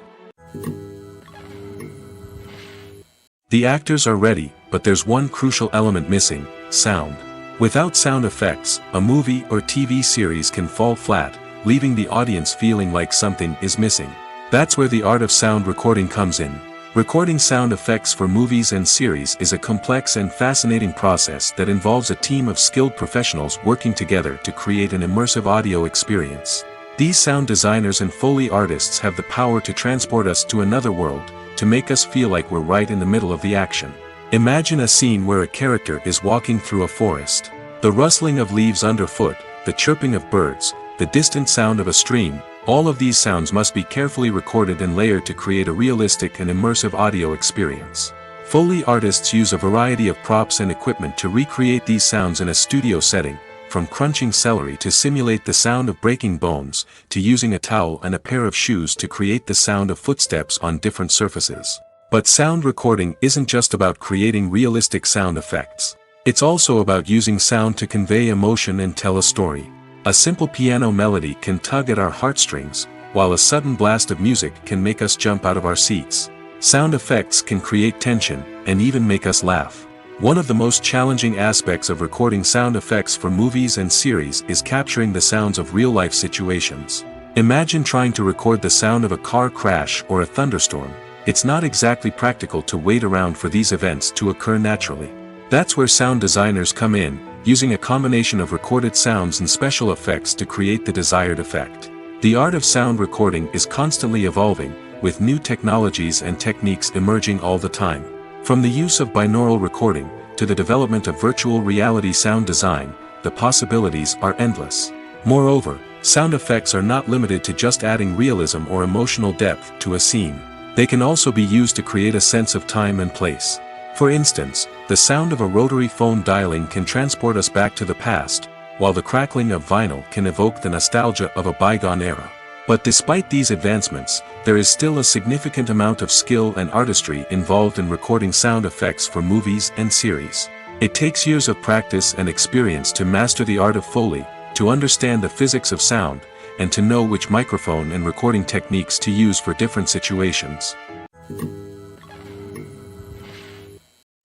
The actors are ready, but there's one crucial element missing: sound. Without sound effects, a movie or TV series can fall flat, leaving the audience feeling like something is missing. That's where the art of sound recording comes in. Recording sound effects for movies and series is a complex and fascinating process that involves a team of skilled professionals working together to create an immersive audio experience. These sound designers and Foley artists have the power to transport us to another world, to make us feel like we're right in the middle of the action. Imagine a scene where a character is walking through a forest. The rustling of leaves underfoot, the chirping of birds, the distant sound of a stream, all of these sounds must be carefully recorded and layered to create a realistic and immersive audio experience. Foley artists use a variety of props and equipment to recreate these sounds in a studio setting, from crunching celery to simulate the sound of breaking bones, to using a towel and a pair of shoes to create the sound of footsteps on different surfaces. But sound recording isn't just about creating realistic sound effects. It's also about using sound to convey emotion and tell a story. A simple piano melody can tug at our heartstrings, while a sudden blast of music can make us jump out of our seats. Sound effects can create tension, and even make us laugh. One of the most challenging aspects of recording sound effects for movies and series is capturing the sounds of real-life situations. Imagine trying to record the sound of a car crash or a thunderstorm. It's not exactly practical to wait around for these events to occur naturally. That's where sound designers come in, using a combination of recorded sounds and special effects to create the desired effect. The art of sound recording is constantly evolving, with new technologies and techniques emerging all the time. From the use of binaural recording, to the development of virtual reality sound design, the possibilities are endless. Moreover, sound effects are not limited to just adding realism or emotional depth to a scene. They can also be used to create a sense of time and place. For instance, the sound of a rotary phone dialing can transport us back to the past, while the crackling of vinyl can evoke the nostalgia of a bygone era. But despite these advancements, there is still a significant amount of skill and artistry involved in recording sound effects for movies and series. It takes years of practice and experience to master the art of Foley, to understand the physics of sound, and to know which microphone and recording techniques to use for different situations.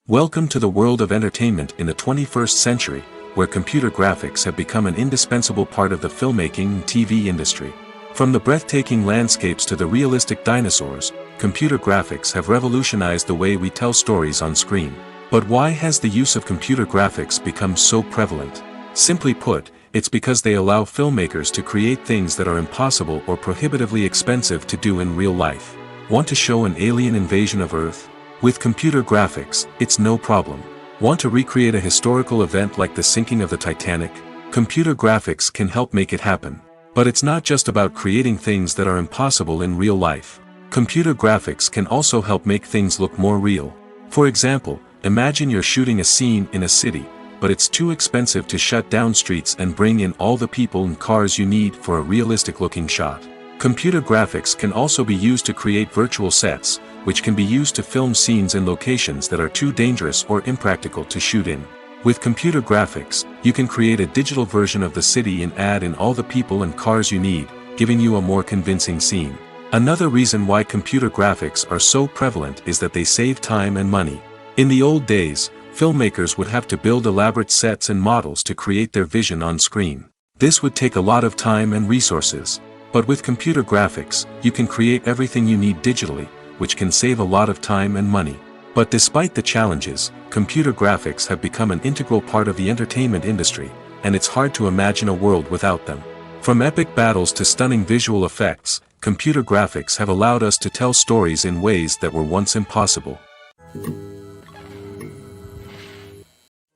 Welcome to the world of entertainment in the 21st century, where computer graphics have become an indispensable part of the filmmaking and TV industry. From the breathtaking landscapes to the realistic dinosaurs, computer graphics have revolutionized the way we tell stories on screen. But why has the use of computer graphics become so prevalent? Simply put, it's because they allow filmmakers to create things that are impossible or prohibitively expensive to do in real life. Want to show an alien invasion of Earth? With computer graphics, it's no problem. Want to recreate a historical event like the sinking of the Titanic? Computer graphics can help make it happen. But it's not just about creating things that are impossible in real life. Computer graphics can also help make things look more real. For example, imagine you're shooting a scene in a city, but it's too expensive to shut down streets and bring in all the people and cars you need for a realistic-looking shot. Computer graphics can also be used to create virtual sets, which can be used to film scenes in locations that are too dangerous or impractical to shoot in. With computer graphics, you can create a digital version of the city and add in all the people and cars you need, giving you a more convincing scene. Another reason why computer graphics are so prevalent is that they save time and money. In the old days, filmmakers would have to build elaborate sets and models to create their vision on screen. This would take a lot of time and resources. But with computer graphics, you can create everything you need digitally, which can save a lot of time and money. But despite the challenges, computer graphics have become an integral part of the entertainment industry, and it's hard to imagine a world without them. From epic battles to stunning visual effects, computer graphics have allowed us to tell stories in ways that were once impossible.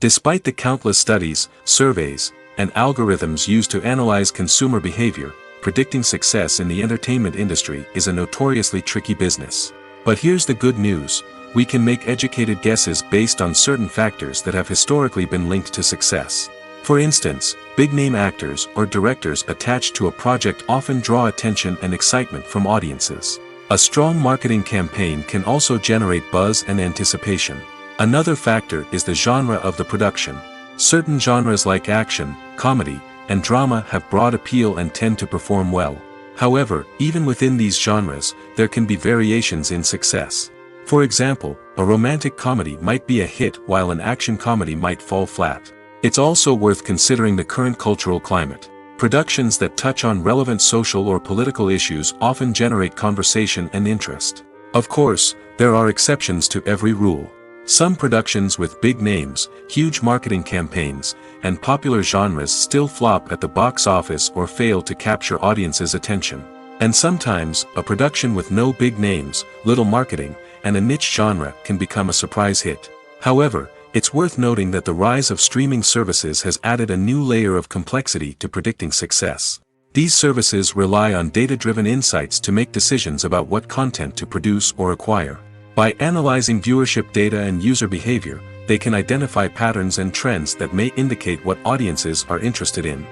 Despite the countless studies, surveys, and algorithms used to analyze consumer behavior, predicting success in the entertainment industry is a notoriously tricky business. But here's the good news. We can make educated guesses based on certain factors that have historically been linked to success. For instance, big-name actors or directors attached to a project often draw attention and excitement from audiences. A strong marketing campaign can also generate buzz and anticipation. Another factor is the genre of the production. Certain genres like action, comedy, and drama have broad appeal and tend to perform well. However, even within these genres, there can be variations in success. For example, a romantic comedy might be a hit while an action comedy might fall flat. It's also worth considering the current cultural climate. Productions that touch on relevant social or political issues often generate conversation and interest. Of course, there are exceptions to every rule. Some productions with big names, huge marketing campaigns, and popular genres still flop at the box office or fail to capture audiences' attention. And sometimes, a production with no big names, little marketing, and a niche genre can become a surprise hit. However, it's worth noting that the rise of streaming services has added a new layer of complexity to predicting success. These services rely on data-driven insights to make decisions about what content to produce or acquire. By analyzing viewership data and user behavior, they can identify patterns and trends that may indicate what audiences are interested in.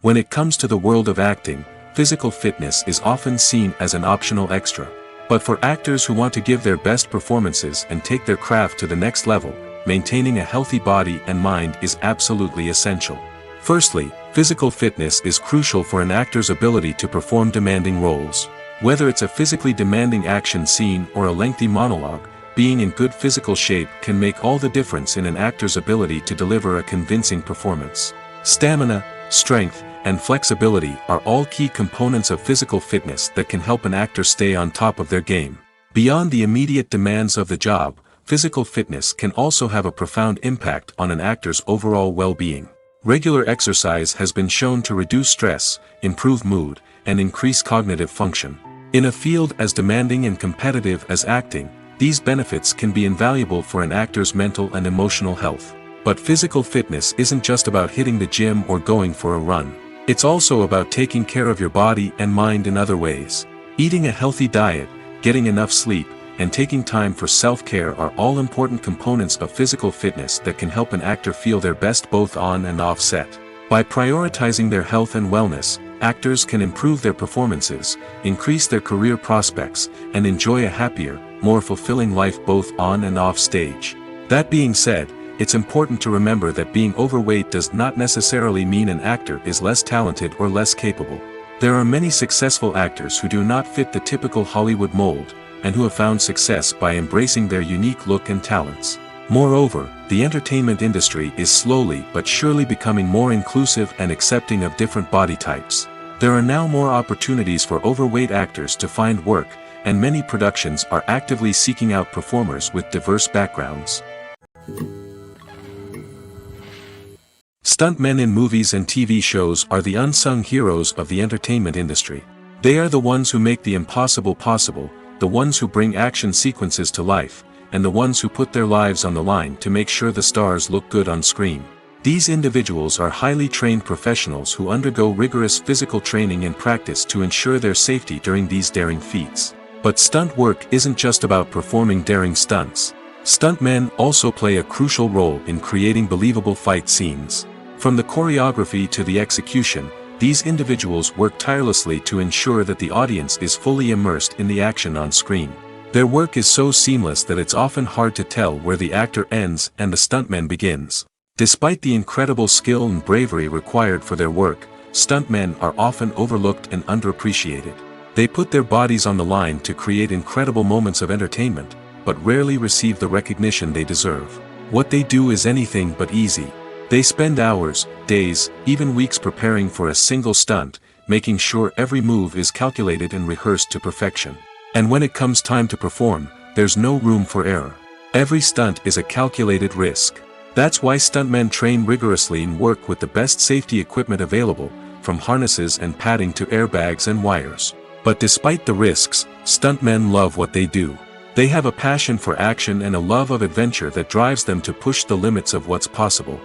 When it comes to the world of acting, physical fitness is often seen as an optional extra. But for actors who want to give their best performances and take their craft to the next level, maintaining a healthy body and mind is absolutely essential. Firstly, physical fitness is crucial for an actor's ability to perform demanding roles. Whether it's a physically demanding action scene or a lengthy monologue, being in good physical shape can make all the difference in an actor's ability to deliver a convincing performance. Stamina, strength, and flexibility are all key components of physical fitness that can help an actor stay on top of their game. Beyond the immediate demands of the job, physical fitness can also have a profound impact on an actor's overall well-being. Regular exercise has been shown to reduce stress, improve mood, and increase cognitive function. In a field as demanding and competitive as acting, these benefits can be invaluable for an actor's mental and emotional health. But physical fitness isn't just about hitting the gym or going for a run. It's also about taking care of your body and mind in other ways. Eating a healthy diet, getting enough sleep, and taking time for self-care are all important components of physical fitness that can help an actor feel their best both on and off set. By prioritizing their health and wellness, actors can improve their performances, increase their career prospects, and enjoy a happier, more fulfilling life both on and off stage. That being said, it's important to remember that being overweight does not necessarily mean an actor is less talented or less capable. There are many successful actors who do not fit the typical Hollywood mold, and who have found success by embracing their unique look and talents. Moreover, the entertainment industry is slowly but surely becoming more inclusive and accepting of different body types. There are now more opportunities for overweight actors to find work, and many productions are actively seeking out performers with diverse backgrounds. Stuntmen in movies and TV shows are the unsung heroes of the entertainment industry. They are the ones who make the impossible possible, the ones who bring action sequences to life, and the ones who put their lives on the line to make sure the stars look good on screen. These individuals are highly trained professionals who undergo rigorous physical training and practice to ensure their safety during these daring feats. But stunt work isn't just about performing daring stunts. Stuntmen also play a crucial role in creating believable fight scenes. From the choreography to the execution, these individuals work tirelessly to ensure that the audience is fully immersed in the action on screen. Their work is so seamless that it's often hard to tell where the actor ends and the stuntman begins. Despite the incredible skill and bravery required for their work, stuntmen are often overlooked and underappreciated. They put their bodies on the line to create incredible moments of entertainment, but rarely receive the recognition they deserve. What they do is anything but easy. They spend hours, days, even weeks preparing for a single stunt, making sure every move is calculated and rehearsed to perfection. And when it comes time to perform, there's no room for error. Every stunt is a calculated risk. That's why stuntmen train rigorously and work with the best safety equipment available, from harnesses and padding to airbags and wires. But despite the risks, stuntmen love what they do. They have a passion for action and a love of adventure that drives them to push the limits of what's possible.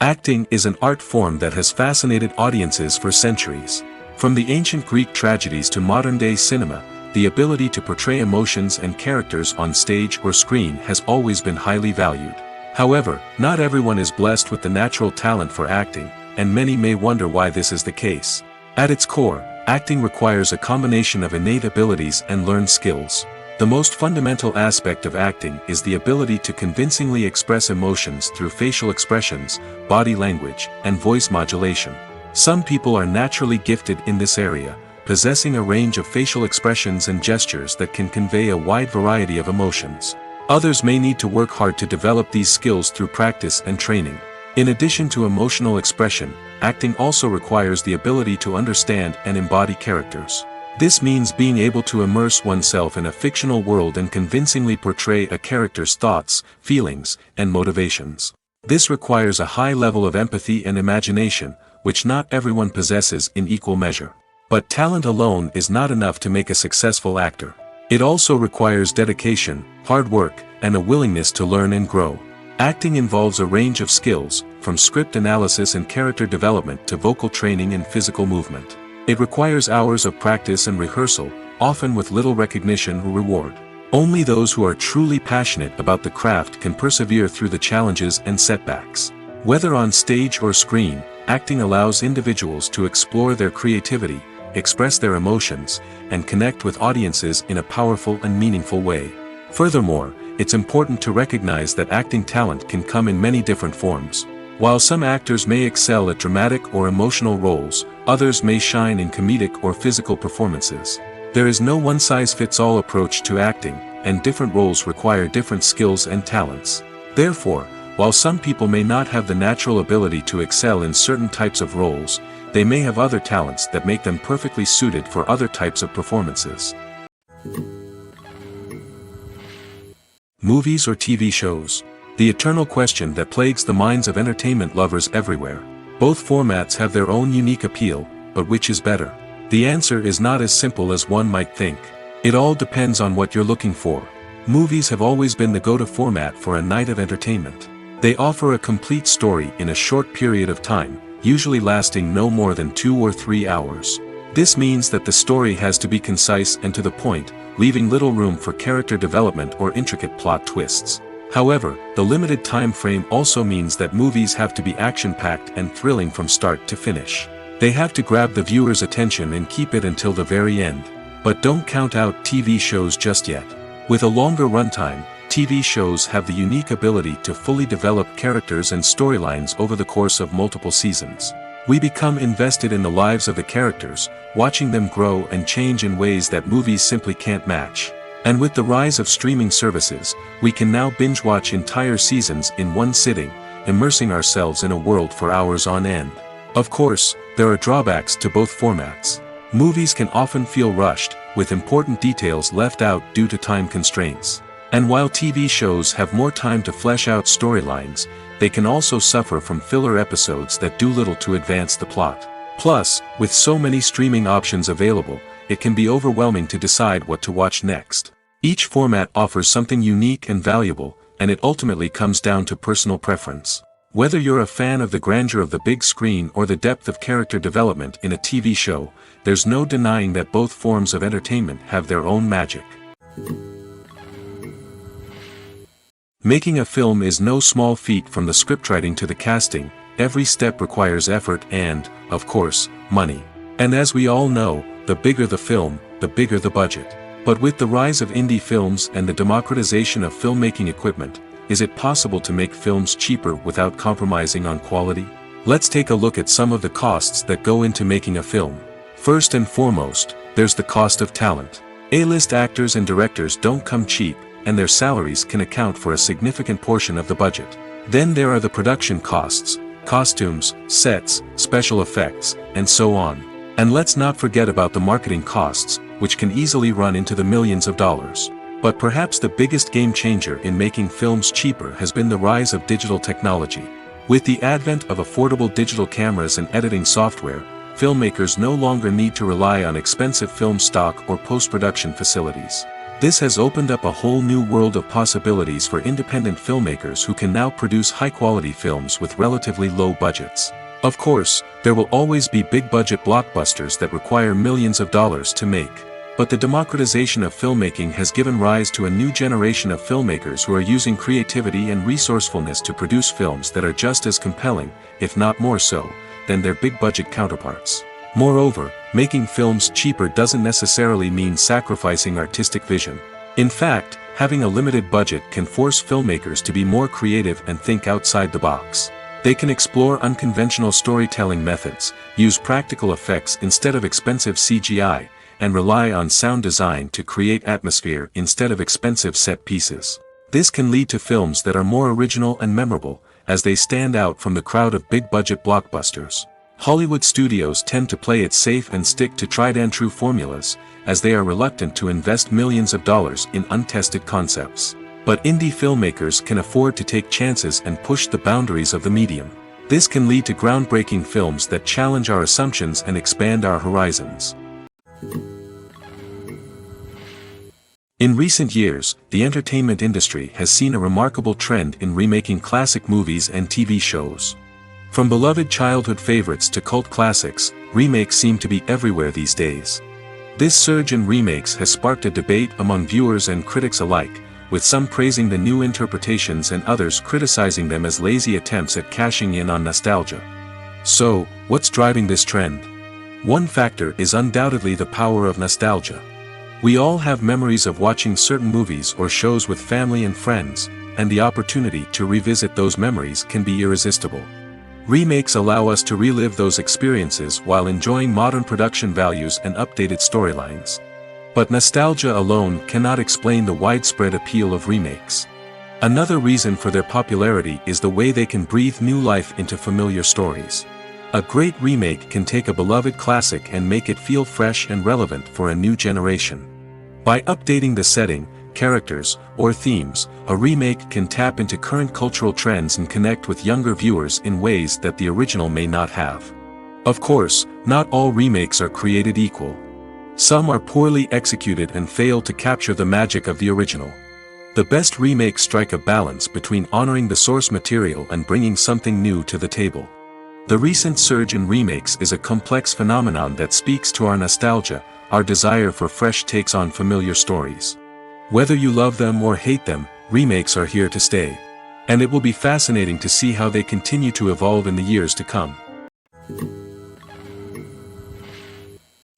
Acting is an art form that has fascinated audiences for centuries. From the ancient Greek tragedies to modern-day cinema, the ability to portray emotions and characters on stage or screen has always been highly valued. However, not everyone is blessed with the natural talent for acting, and many may wonder why this is the case. At its core, acting requires a combination of innate abilities and learned skills. The most fundamental aspect of acting is the ability to convincingly express emotions through facial expressions, body language, and voice modulation. Some people are naturally gifted in this area, possessing a range of facial expressions and gestures that can convey a wide variety of emotions. Others may need to work hard to develop these skills through practice and training. In addition to emotional expression, acting also requires the ability to understand and embody characters. This means being able to immerse oneself in a fictional world and convincingly portray a character's thoughts, feelings, and motivations. This requires a high level of empathy and imagination, which not everyone possesses in equal measure. But talent alone is not enough to make a successful actor. It also requires dedication, hard work, and a willingness to learn and grow. Acting involves a range of skills, from script analysis and character development to vocal training and physical movement. It requires hours of practice and rehearsal, often with little recognition or reward. Only those who are truly passionate about the craft can persevere through the challenges and setbacks. Whether on stage or screen, acting allows individuals to explore their creativity, express their emotions, and connect with audiences in a powerful and meaningful way. Furthermore, it's important to recognize that acting talent can come in many different forms. While some actors may excel at dramatic or emotional roles, others may shine in comedic or physical performances. There is no one-size-fits-all approach to acting, and different roles require different skills and talents. Therefore, while some people may not have the natural ability to excel in certain types of roles, they may have other talents that make them perfectly suited for other types of performances. Movies or TV shows? The eternal question that plagues the minds of entertainment lovers everywhere. Both formats have their own unique appeal, but which is better? The answer is not as simple as one might think. It all depends on what you're looking for. Movies have always been the go-to format for a night of entertainment. They offer a complete story in a short period of time, usually lasting no more than 2 or 3 hours. This means that the story has to be concise and to the point, leaving little room for character development or intricate plot twists. However, the limited time frame also means that movies have to be action-packed and thrilling from start to finish. They have to grab the viewer's attention and keep it until the very end. But don't count out TV shows just yet. With a longer runtime, TV shows have the unique ability to fully develop characters and storylines over the course of multiple seasons. We become invested in the lives of the characters, watching them grow and change in ways that movies simply can't match. And with the rise of streaming services, we can now binge-watch entire seasons in one sitting, immersing ourselves in a world for hours on end. Of course, there are drawbacks to both formats. Movies can often feel rushed, with important details left out due to time constraints. And while TV shows have more time to flesh out storylines, they can also suffer from filler episodes that do little to advance the plot. Plus, with so many streaming options available, it can be overwhelming to decide what to watch next. Each format offers something unique and valuable, and it ultimately comes down to personal preference. Whether you're a fan of the grandeur of the big screen or the depth of character development in a TV show, there's no denying that both forms of entertainment have their own magic. Making a film is no small feat. From the scriptwriting to the casting, every step requires effort and, of course, money. And as we all know, the bigger the film, the bigger the budget. But with the rise of indie films and the democratization of filmmaking equipment, is it possible to make films cheaper without compromising on quality? Let's take a look at some of the costs that go into making a film. First and foremost, there's the cost of talent. A-list actors and directors don't come cheap, and their salaries can account for a significant portion of the budget. Then there are the production costs, costumes, sets, special effects, and so on. And let's not forget about the marketing costs, which can easily run into the millions of dollars. But perhaps the biggest game changer in making films cheaper has been the rise of digital technology. With the advent of affordable digital cameras and editing software, filmmakers no longer need to rely on expensive film stock or post-production facilities. This has opened up a whole new world of possibilities for independent filmmakers who can now produce high-quality films with relatively low budgets. Of course, there will always be big-budget blockbusters that require millions of dollars to make. But the democratization of filmmaking has given rise to a new generation of filmmakers who are using creativity and resourcefulness to produce films that are just as compelling, if not more so, than their big-budget counterparts. Moreover, making films cheaper doesn't necessarily mean sacrificing artistic vision. In fact, having a limited budget can force filmmakers to be more creative and think outside the box. They can explore unconventional storytelling methods, use practical effects instead of expensive CGI, and rely on sound design to create atmosphere instead of expensive set pieces. This can lead to films that are more original and memorable, as they stand out from the crowd of big-budget blockbusters. Hollywood studios tend to play it safe and stick to tried-and-true formulas, as they are reluctant to invest millions of dollars in untested concepts. But indie filmmakers can afford to take chances and push the boundaries of the medium. This can lead to groundbreaking films that challenge our assumptions and expand our horizons. In recent years, the entertainment industry has seen a remarkable trend in remaking classic movies and TV shows. From beloved childhood favorites to cult classics, remakes seem to be everywhere these days. This surge in remakes has sparked a debate among viewers and critics alike, with some praising the new interpretations and others criticizing them as lazy attempts at cashing in on nostalgia. So, what's driving this trend? One factor is undoubtedly the power of nostalgia. We all have memories of watching certain movies or shows with family and friends, and the opportunity to revisit those memories can be irresistible. Remakes allow us to relive those experiences while enjoying modern production values and updated storylines. But nostalgia alone cannot explain the widespread appeal of remakes. Another reason for their popularity is the way they can breathe new life into familiar stories. A great remake can take a beloved classic and make it feel fresh and relevant for a new generation. By updating the setting, characters, or themes, a remake can tap into current cultural trends and connect with younger viewers in ways that the original may not have. Of course, not all remakes are created equal. Some are poorly executed and fail to capture the magic of the original. The best remakes strike a balance between honoring the source material and bringing something new to the table. The recent surge in remakes is a complex phenomenon that speaks to our nostalgia, our desire for fresh takes on familiar stories. Whether you love them or hate them, remakes are here to stay. And it will be fascinating to see how they continue to evolve in the years to come.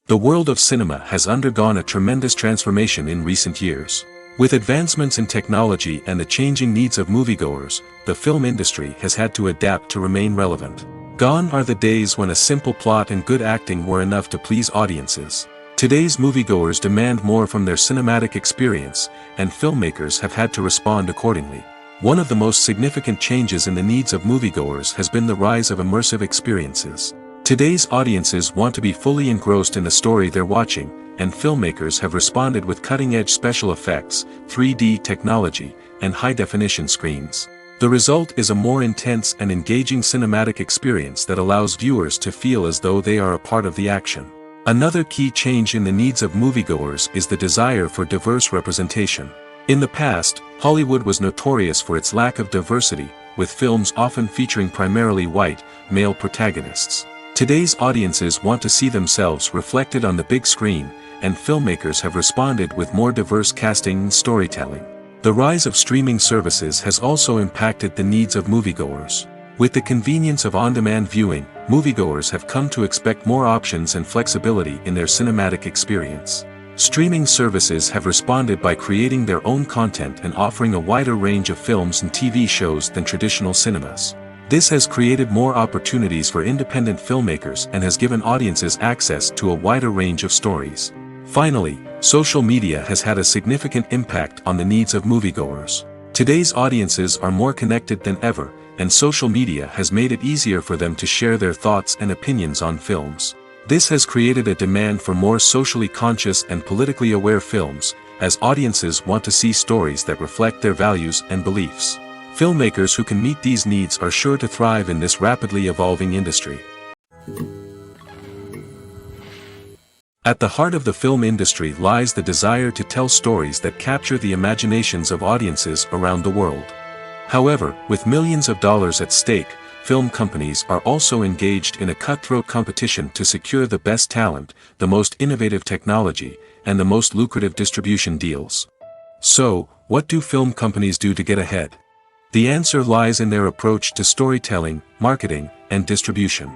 The world of cinema has undergone a tremendous transformation in recent years. With advancements in technology and the changing needs of moviegoers, the film industry has had to adapt to remain relevant. Gone are the days when a simple plot and good acting were enough to please audiences. Today's moviegoers demand more from their cinematic experience, and filmmakers have had to respond accordingly. One of the most significant changes in the needs of moviegoers has been the rise of immersive experiences. Today's audiences want to be fully engrossed in the story they're watching, and filmmakers have responded with cutting-edge special effects, 3D technology, and high-definition screens. The result is a more intense and engaging cinematic experience that allows viewers to feel as though they are a part of the action. Another key change in the needs of moviegoers is the desire for diverse representation. In the past, Hollywood was notorious for its lack of diversity, with films often featuring primarily white, male protagonists. Today's audiences want to see themselves reflected on the big screen, and filmmakers have responded with more diverse casting and storytelling. The rise of streaming services has also impacted the needs of moviegoers. With the convenience of on-demand viewing, moviegoers have come to expect more options and flexibility in their cinematic experience. Streaming services have responded by creating their own content and offering a wider range of films and TV shows than traditional cinemas. This has created more opportunities for independent filmmakers and has given audiences access to a wider range of stories. Finally, social media has had a significant impact on the needs of moviegoers. Today's audiences are more connected than ever, and social media has made it easier for them to share their thoughts and opinions on films. This has created a demand for more socially conscious and politically aware films, as audiences want to see stories that reflect their values and beliefs. Filmmakers who can meet these needs are sure to thrive in this rapidly evolving industry. At the heart of the film industry lies the desire to tell stories that capture the imaginations of audiences around the world. However, with millions of dollars at stake, film companies are also engaged in a cutthroat competition to secure the best talent, the most innovative technology, and the most lucrative distribution deals. So, what do film companies do to get ahead? The answer lies in their approach to storytelling, marketing, and distribution.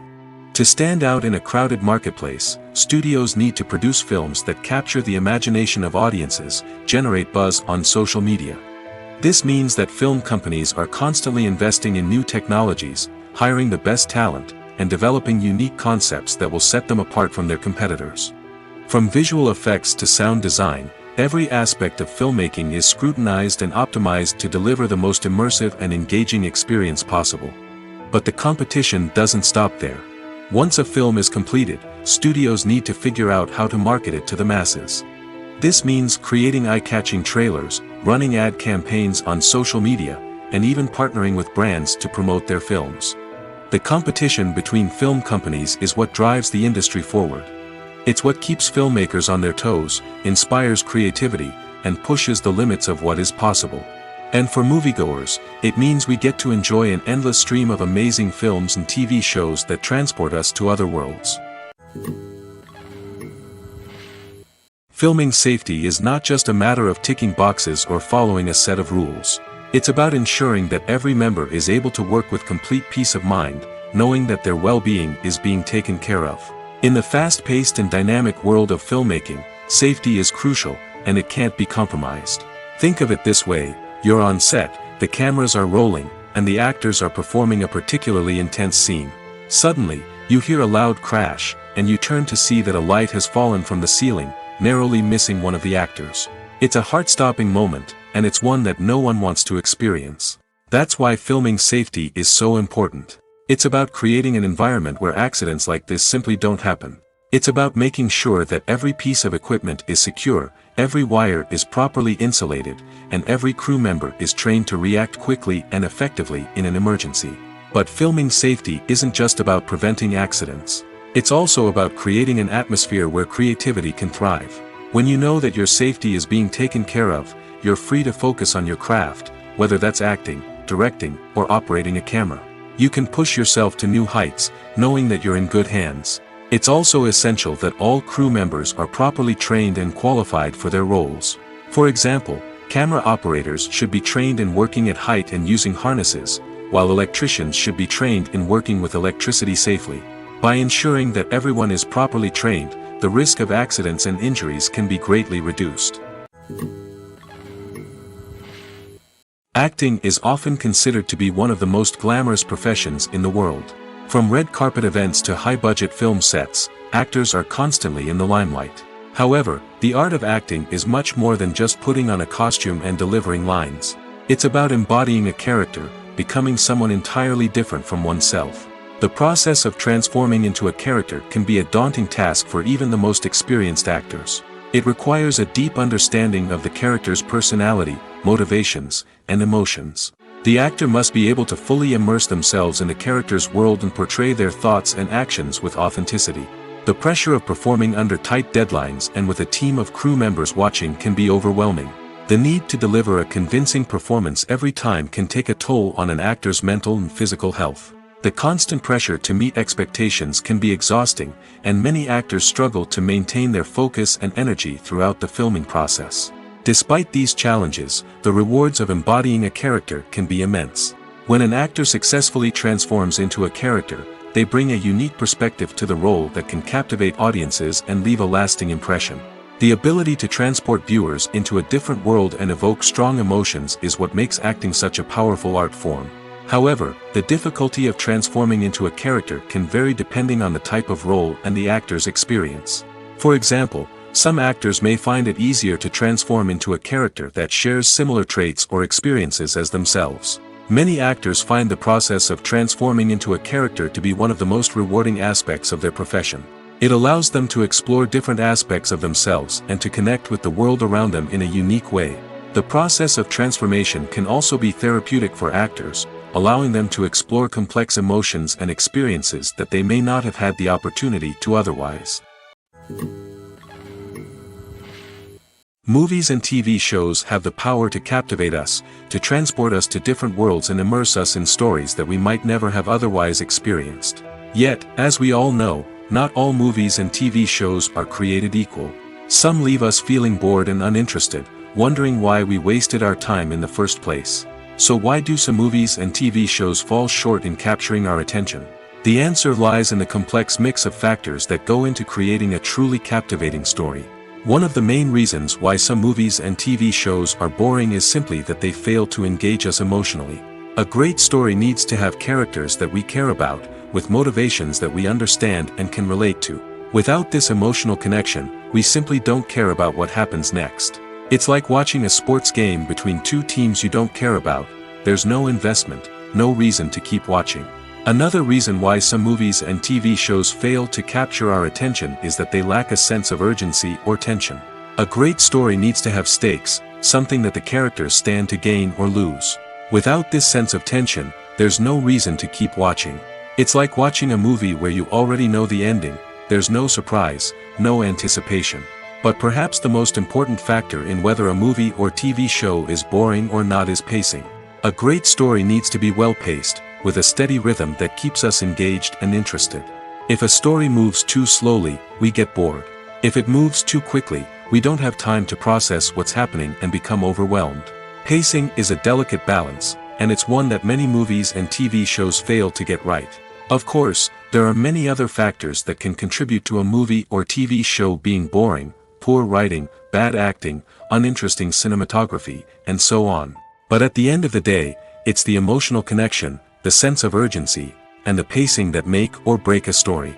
To stand out in a crowded marketplace, studios need to produce films that capture the imagination of audiences, generate buzz on social media. This means that film companies are constantly investing in new technologies, hiring the best talent, and developing unique concepts that will set them apart from their competitors. From visual effects to sound design, every aspect of filmmaking is scrutinized and optimized to deliver the most immersive and engaging experience possible. But the competition doesn't stop there. Once a film is completed, studios need to figure out how to market it to the masses. This means creating eye-catching trailers, running ad campaigns on social media, and even partnering with brands to promote their films. The competition between film companies is what drives the industry forward. It's what keeps filmmakers on their toes, inspires creativity, and pushes the limits of what is possible. And for moviegoers, it means we get to enjoy an endless stream of amazing films and TV shows that transport us to other worlds. Filming safety is not just a matter of ticking boxes or following a set of rules. It's about ensuring that every member is able to work with complete peace of mind, knowing that their well-being is being taken care of. In the fast-paced and dynamic world of filmmaking, safety is crucial, and it can't be compromised. Think of it this way: you're on set, the cameras are rolling, and the actors are performing a particularly intense scene. Suddenly, you hear a loud crash, and you turn to see that a light has fallen from the ceiling, narrowly missing one of the actors. It's a heart-stopping moment, and it's one that no one wants to experience. That's why filming safety is so important. It's about creating an environment where accidents like this simply don't happen. It's about making sure that every piece of equipment is secure, every wire is properly insulated, and every crew member is trained to react quickly and effectively in an emergency. But filming safety isn't just about preventing accidents. It's also about creating an atmosphere where creativity can thrive. When you know that your safety is being taken care of, you're free to focus on your craft, whether that's acting, directing, or operating a camera. You can push yourself to new heights, knowing that you're in good hands. It's also essential that all crew members are properly trained and qualified for their roles. For example, camera operators should be trained in working at height and using harnesses, while electricians should be trained in working with electricity safely. By ensuring that everyone is properly trained, the risk of accidents and injuries can be greatly reduced. Acting is often considered to be one of the most glamorous professions in the world. From red carpet events to high-budget film sets, actors are constantly in the limelight. However, the art of acting is much more than just putting on a costume and delivering lines. It's about embodying a character, becoming someone entirely different from oneself. The process of transforming into a character can be a daunting task for even the most experienced actors. It requires a deep understanding of the character's personality, motivations, and emotions. The actor must be able to fully immerse themselves in the character's world and portray their thoughts and actions with authenticity. The pressure of performing under tight deadlines and with a team of crew members watching can be overwhelming. The need to deliver a convincing performance every time can take a toll on an actor's mental and physical health. The constant pressure to meet expectations can be exhausting, and many actors struggle to maintain their focus and energy throughout the filming process. Despite these challenges, the rewards of embodying a character can be immense. When an actor successfully transforms into a character, they bring a unique perspective to the role that can captivate audiences and leave a lasting impression. The ability to transport viewers into a different world and evoke strong emotions is what makes acting such a powerful art form. However, the difficulty of transforming into a character can vary depending on the type of role and the actor's experience. For example, some actors may find it easier to transform into a character that shares similar traits or experiences as themselves. Many actors find the process of transforming into a character to be one of the most rewarding aspects of their profession. It allows them to explore different aspects of themselves and to connect with the world around them in a unique way. The process of transformation can also be therapeutic for actors, allowing them to explore complex emotions and experiences that they may not have had the opportunity to otherwise. Movies and TV shows have the power to captivate us, to transport us to different worlds and immerse us in stories that we might never have otherwise experienced. Yet, as we all know, not all movies and TV shows are created equal. Some leave us feeling bored and uninterested, wondering why we wasted our time in the first place. So why do some movies and TV shows fall short in capturing our attention? The answer lies in the complex mix of factors that go into creating a truly captivating story. One of the main reasons why some movies and TV shows are boring is simply that they fail to engage us emotionally. A great story needs to have characters that we care about, with motivations that we understand and can relate to. Without this emotional connection, we simply don't care about what happens next. It's like watching a sports game between two teams you don't care about. There's no investment, no reason to keep watching. Another reason why some movies and TV shows fail to capture our attention is that they lack a sense of urgency or tension. A great story needs to have stakes, something that the characters stand to gain or lose. Without this sense of tension, there's no reason to keep watching. It's like watching a movie where you already know the ending. There's no surprise, no anticipation. But perhaps the most important factor in whether a movie or TV show is boring or not is pacing. A great story needs to be well-paced, with a steady rhythm that keeps us engaged and interested. If a story moves too slowly, we get bored. If it moves too quickly, we don't have time to process what's happening and become overwhelmed. Pacing is a delicate balance, and it's one that many movies and TV shows fail to get right. Of course, there are many other factors that can contribute to a movie or TV show being boring: poor writing, bad acting, uninteresting cinematography, and so on. But at the end of the day, it's the emotional connection, the sense of urgency, and the pacing that make or break a story.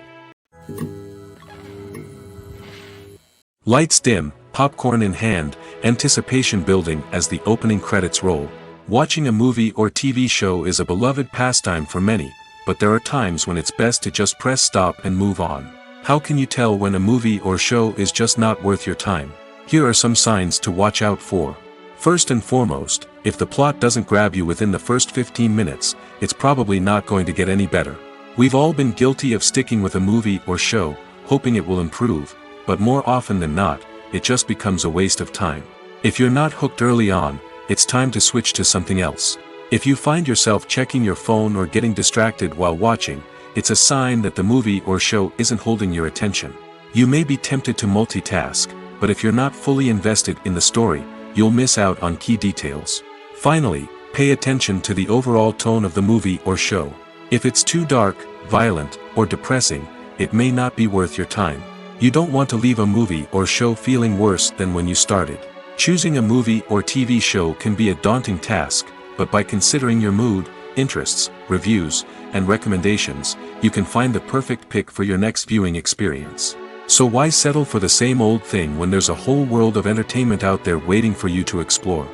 Lights dim, popcorn in hand, anticipation building as the opening credits roll. Watching a movie or TV show is a beloved pastime for many, but there are times when it's best to just press stop and move on. How can you tell when a movie or show is just not worth your time? Here are some signs to watch out for. First and foremost, if the plot doesn't grab you within the first 15 minutes, it's probably not going to get any better. We've all been guilty of sticking with a movie or show, hoping it will improve, but more often than not, it just becomes a waste of time. If you're not hooked early on, it's time to switch to something else. If you find yourself checking your phone or getting distracted while watching, it's a sign that the movie or show isn't holding your attention. You may be tempted to multitask, but if you're not fully invested in the story, you'll miss out on key details. Finally, pay attention to the overall tone of the movie or show. If it's too dark, violent, or depressing, it may not be worth your time. You don't want to leave a movie or show feeling worse than when you started. Choosing a movie or TV show can be a daunting task, but by considering your mood, interests, reviews, and recommendations, you can find the perfect pick for your next viewing experience. So why settle for the same old thing when there's a whole world of entertainment out there waiting for you to explore?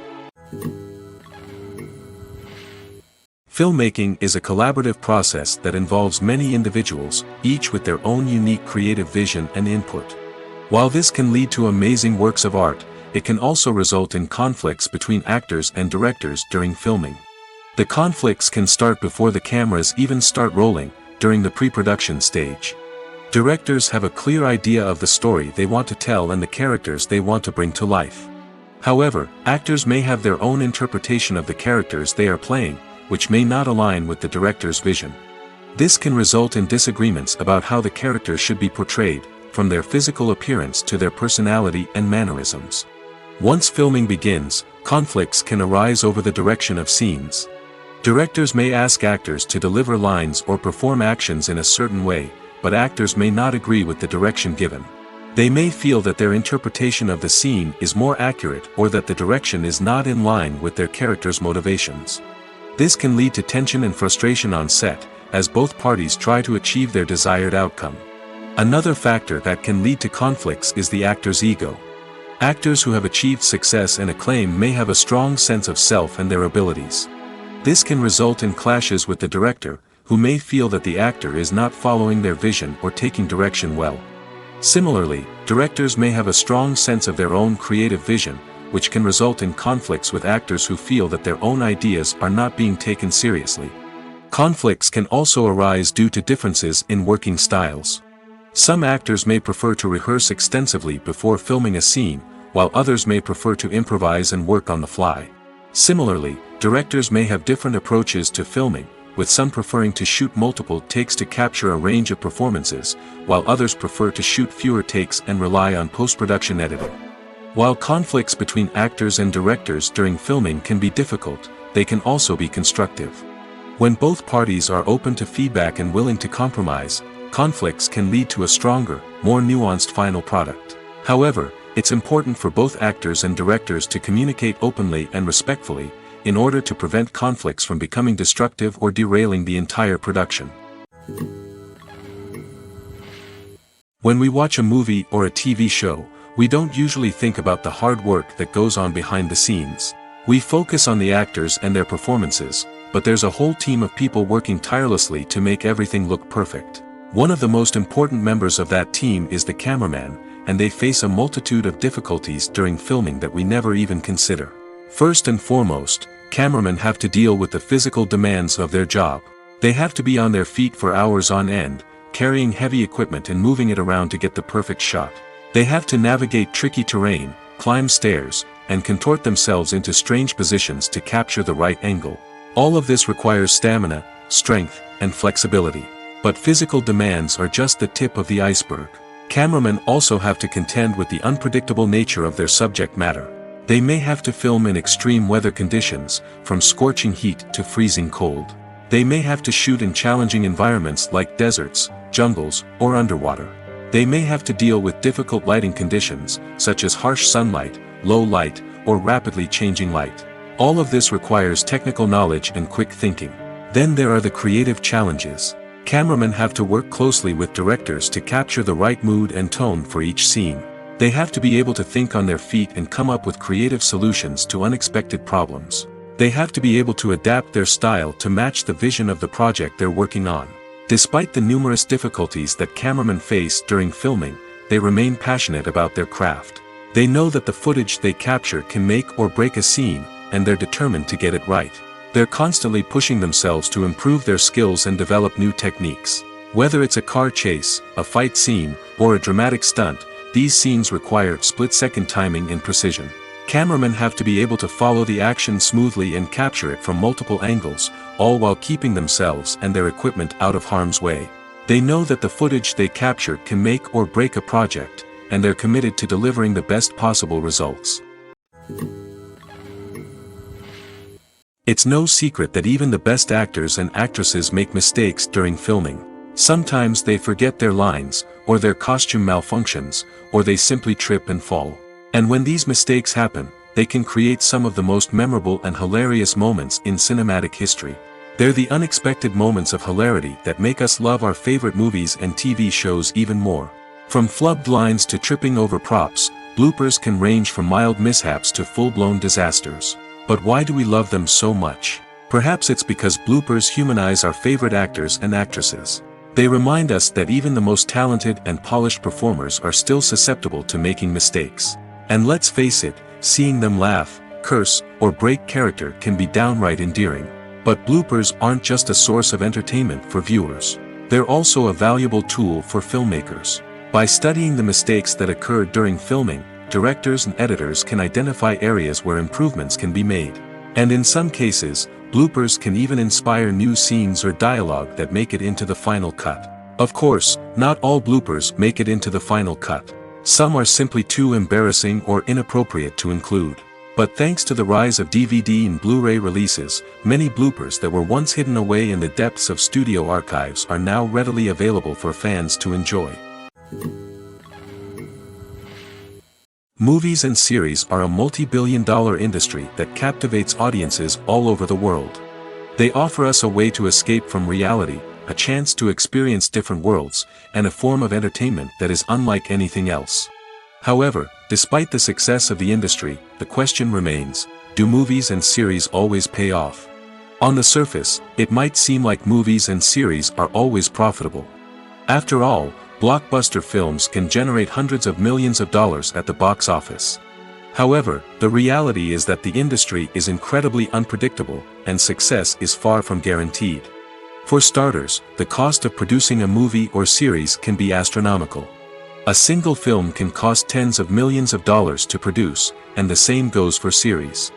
Filmmaking is a collaborative process that involves many individuals, each with their own unique creative vision and input. While this can lead to amazing works of art, it can also result in conflicts between actors and directors during filming. The conflicts can start before the cameras even start rolling, during the pre-production stage. Directors have a clear idea of the story they want to tell and the characters they want to bring to life. However, actors may have their own interpretation of the characters they are playing, which may not align with the director's vision. This can result in disagreements about how the characters should be portrayed, from their physical appearance to their personality and mannerisms. Once filming begins, conflicts can arise over the direction of scenes. Directors may ask actors to deliver lines or perform actions in a certain way, but actors may not agree with the direction given. They may feel that their interpretation of the scene is more accurate or that the direction is not in line with their character's motivations. This can lead to tension and frustration on set, as both parties try to achieve their desired outcome. Another factor that can lead to conflicts is the actor's ego. Actors who have achieved success and acclaim may have a strong sense of self and their abilities. This can result in clashes with the director, who may feel that the actor is not following their vision or taking direction well. Similarly, directors may have a strong sense of their own creative vision, which can result in conflicts with actors who feel that their own ideas are not being taken seriously. Conflicts can also arise due to differences in working styles. Some actors may prefer to rehearse extensively before filming a scene, while others may prefer to improvise and work on the fly. Similarly, directors may have different approaches to filming, with some preferring to shoot multiple takes to capture a range of performances, while others prefer to shoot fewer takes and rely on post-production editing. While conflicts between actors and directors during filming can be difficult, they can also be constructive. When both parties are open to feedback and willing to compromise, conflicts can lead to a stronger, more nuanced final product. However, it's important for both actors and directors to communicate openly and respectfully. in order to prevent conflicts from becoming destructive or derailing the entire production. When we watch a movie or a TV show, we don't usually think about the hard work that goes on behind the scenes. We focus on the actors and their performances, but there's a whole team of people working tirelessly to make everything look perfect. One of the most important members of that team is the cameraman, and they face a multitude of difficulties during filming that we never even consider. First and foremost, cameramen have to deal with the physical demands of their job. They have to be on their feet for hours on end, carrying heavy equipment and moving it around to get the perfect shot. They have to navigate tricky terrain, climb stairs, and contort themselves into strange positions to capture the right angle. All of this requires stamina, strength, and flexibility. But physical demands are just the tip of the iceberg. Cameramen also have to contend with the unpredictable nature of their subject matter. They may have to film in extreme weather conditions, from scorching heat to freezing cold. They may have to shoot in challenging environments like deserts, jungles, or underwater. They may have to deal with difficult lighting conditions, such as harsh sunlight, low light, or rapidly changing light. All of this requires technical knowledge and quick thinking. Then there are the creative challenges. Cameramen have to work closely with directors to capture the right mood and tone for each scene. They have to be able to think on their feet and come up with creative solutions to unexpected problems. They have to be able to adapt their style to match the vision of the project they're working on. Despite the numerous difficulties that cameramen face during filming, they remain passionate about their craft. They know that the footage they capture can make or break a scene, and they're determined to get it right. They're constantly pushing themselves to improve their skills and develop new techniques. Whether it's a car chase, a fight scene, or a dramatic stunt, these scenes require split-second timing and precision. Cameramen have to be able to follow the action smoothly and capture it from multiple angles, all while keeping themselves and their equipment out of harm's way. They know that the footage they capture can make or break a project, and they're committed to delivering the best possible results. It's no secret that even the best actors and actresses make mistakes during filming. Sometimes they forget their lines, or their costume malfunctions, or they simply trip and fall. And when these mistakes happen, they can create some of the most memorable and hilarious moments in cinematic history. They're the unexpected moments of hilarity that make us love our favorite movies and TV shows even more. From flubbed lines to tripping over props, bloopers can range from mild mishaps to full-blown disasters. But why do we love them so much? Perhaps it's because bloopers humanize our favorite actors and actresses. They remind us that even the most talented and polished performers are still susceptible to making mistakes. And let's face it, seeing them laugh, curse, or break character can be downright endearing. But bloopers aren't just a source of entertainment for viewers. They're also a valuable tool for filmmakers. By studying the mistakes that occurred during filming, directors and editors can identify areas where improvements can be made. And in some cases, bloopers can even inspire new scenes or dialogue that make it into the final cut. Of course, not all bloopers make it into the final cut. Some are simply too embarrassing or inappropriate to include. But thanks to the rise of DVD and Blu-ray releases, many bloopers that were once hidden away in the depths of studio archives are now readily available for fans to enjoy. Movies and series are a multi-billion-dollar industry that captivates audiences all over the world. They offer us a way to escape from reality, a chance to experience different worlds, and a form of entertainment that is unlike anything else. However, despite the success of the industry, the question remains, do movies and series always pay off? On the surface, it might seem like movies and series are always profitable. After all, blockbuster films can generate hundreds of millions of dollars at the box office. However, the reality is that the industry is incredibly unpredictable, and success is far from guaranteed. For starters, the cost of producing a movie or series can be astronomical. A single film can cost tens of millions of dollars to produce, and the same goes for series.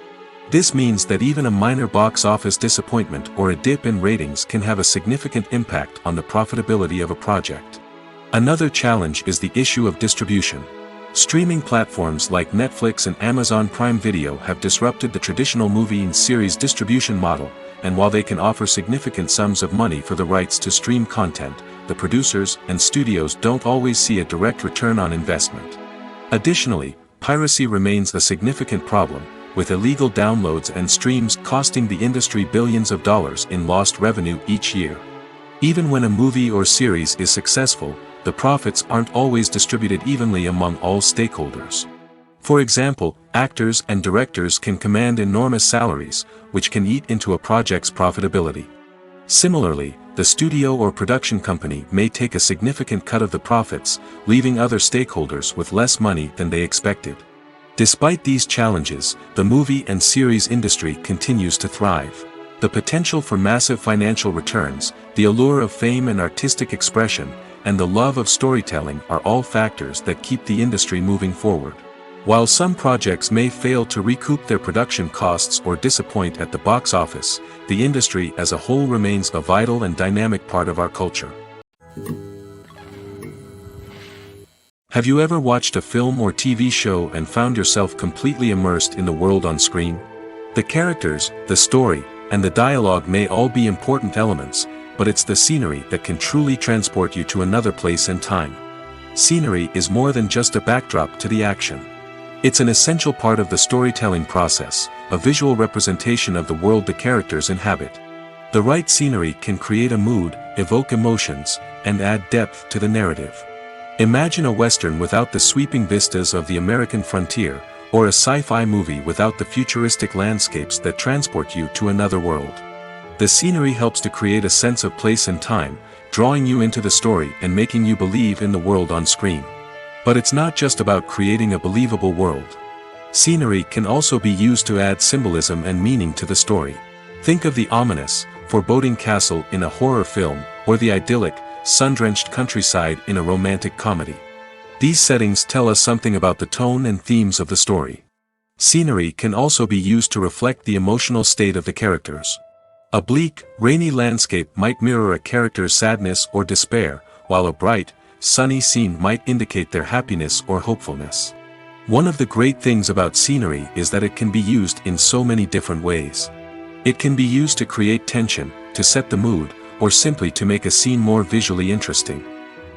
This means that even a minor box office disappointment or a dip in ratings can have a significant impact on the profitability of a project. Another challenge is the issue of distribution. Streaming platforms like Netflix and Amazon Prime Video have disrupted the traditional movie and series distribution model, and while they can offer significant sums of money for the rights to stream content, the producers and studios don't always see a direct return on investment. Additionally, piracy remains a significant problem, with illegal downloads and streams costing the industry billions of dollars in lost revenue each year. Even when a movie or series is successful, the profits aren't always distributed evenly among all stakeholders. For example, actors and directors can command enormous salaries, which can eat into a project's profitability. Similarly, the studio or production company may take a significant cut of the profits, leaving other stakeholders with less money than they expected. Despite these challenges, the movie and series industry continues to thrive. The potential for massive financial returns, the allure of fame and artistic expression, and the love of storytelling are all factors that keep the industry moving forward. While some projects may fail to recoup their production costs or disappoint at the box office, the industry as a whole remains a vital and dynamic part of our culture. Have you ever watched a film or TV show and found yourself completely immersed in the world on screen? The characters, the story, and the dialogue may all be important elements, but it's the scenery that can truly transport you to another place and time. Scenery is more than just a backdrop to the action. It's an essential part of the storytelling process, a visual representation of the world the characters inhabit. The right scenery can create a mood, evoke emotions, and add depth to the narrative. Imagine a Western without the sweeping vistas of the American frontier, or a sci-fi movie without the futuristic landscapes that transport you to another world. The scenery helps to create a sense of place and time, drawing you into the story and making you believe in the world on screen. But it's not just about creating a believable world. Scenery can also be used to add symbolism and meaning to the story. Think of the ominous, foreboding castle in a horror film, or the idyllic, sun-drenched countryside in a romantic comedy. These settings tell us something about the tone and themes of the story. Scenery can also be used to reflect the emotional state of the characters. A bleak, rainy landscape might mirror a character's sadness or despair, while a bright, sunny scene might indicate their happiness or hopefulness. One of the great things about scenery is that it can be used in so many different ways. It can be used to create tension, to set the mood, or simply to make a scene more visually interesting.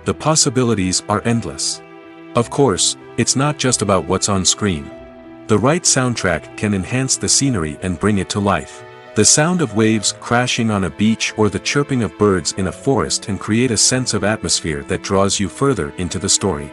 The possibilities are endless. Of course, it's not just about what's on screen. The right soundtrack can enhance the scenery and bring it to life. The sound of waves crashing on a beach or the chirping of birds in a forest can create a sense of atmosphere that draws you further into the story.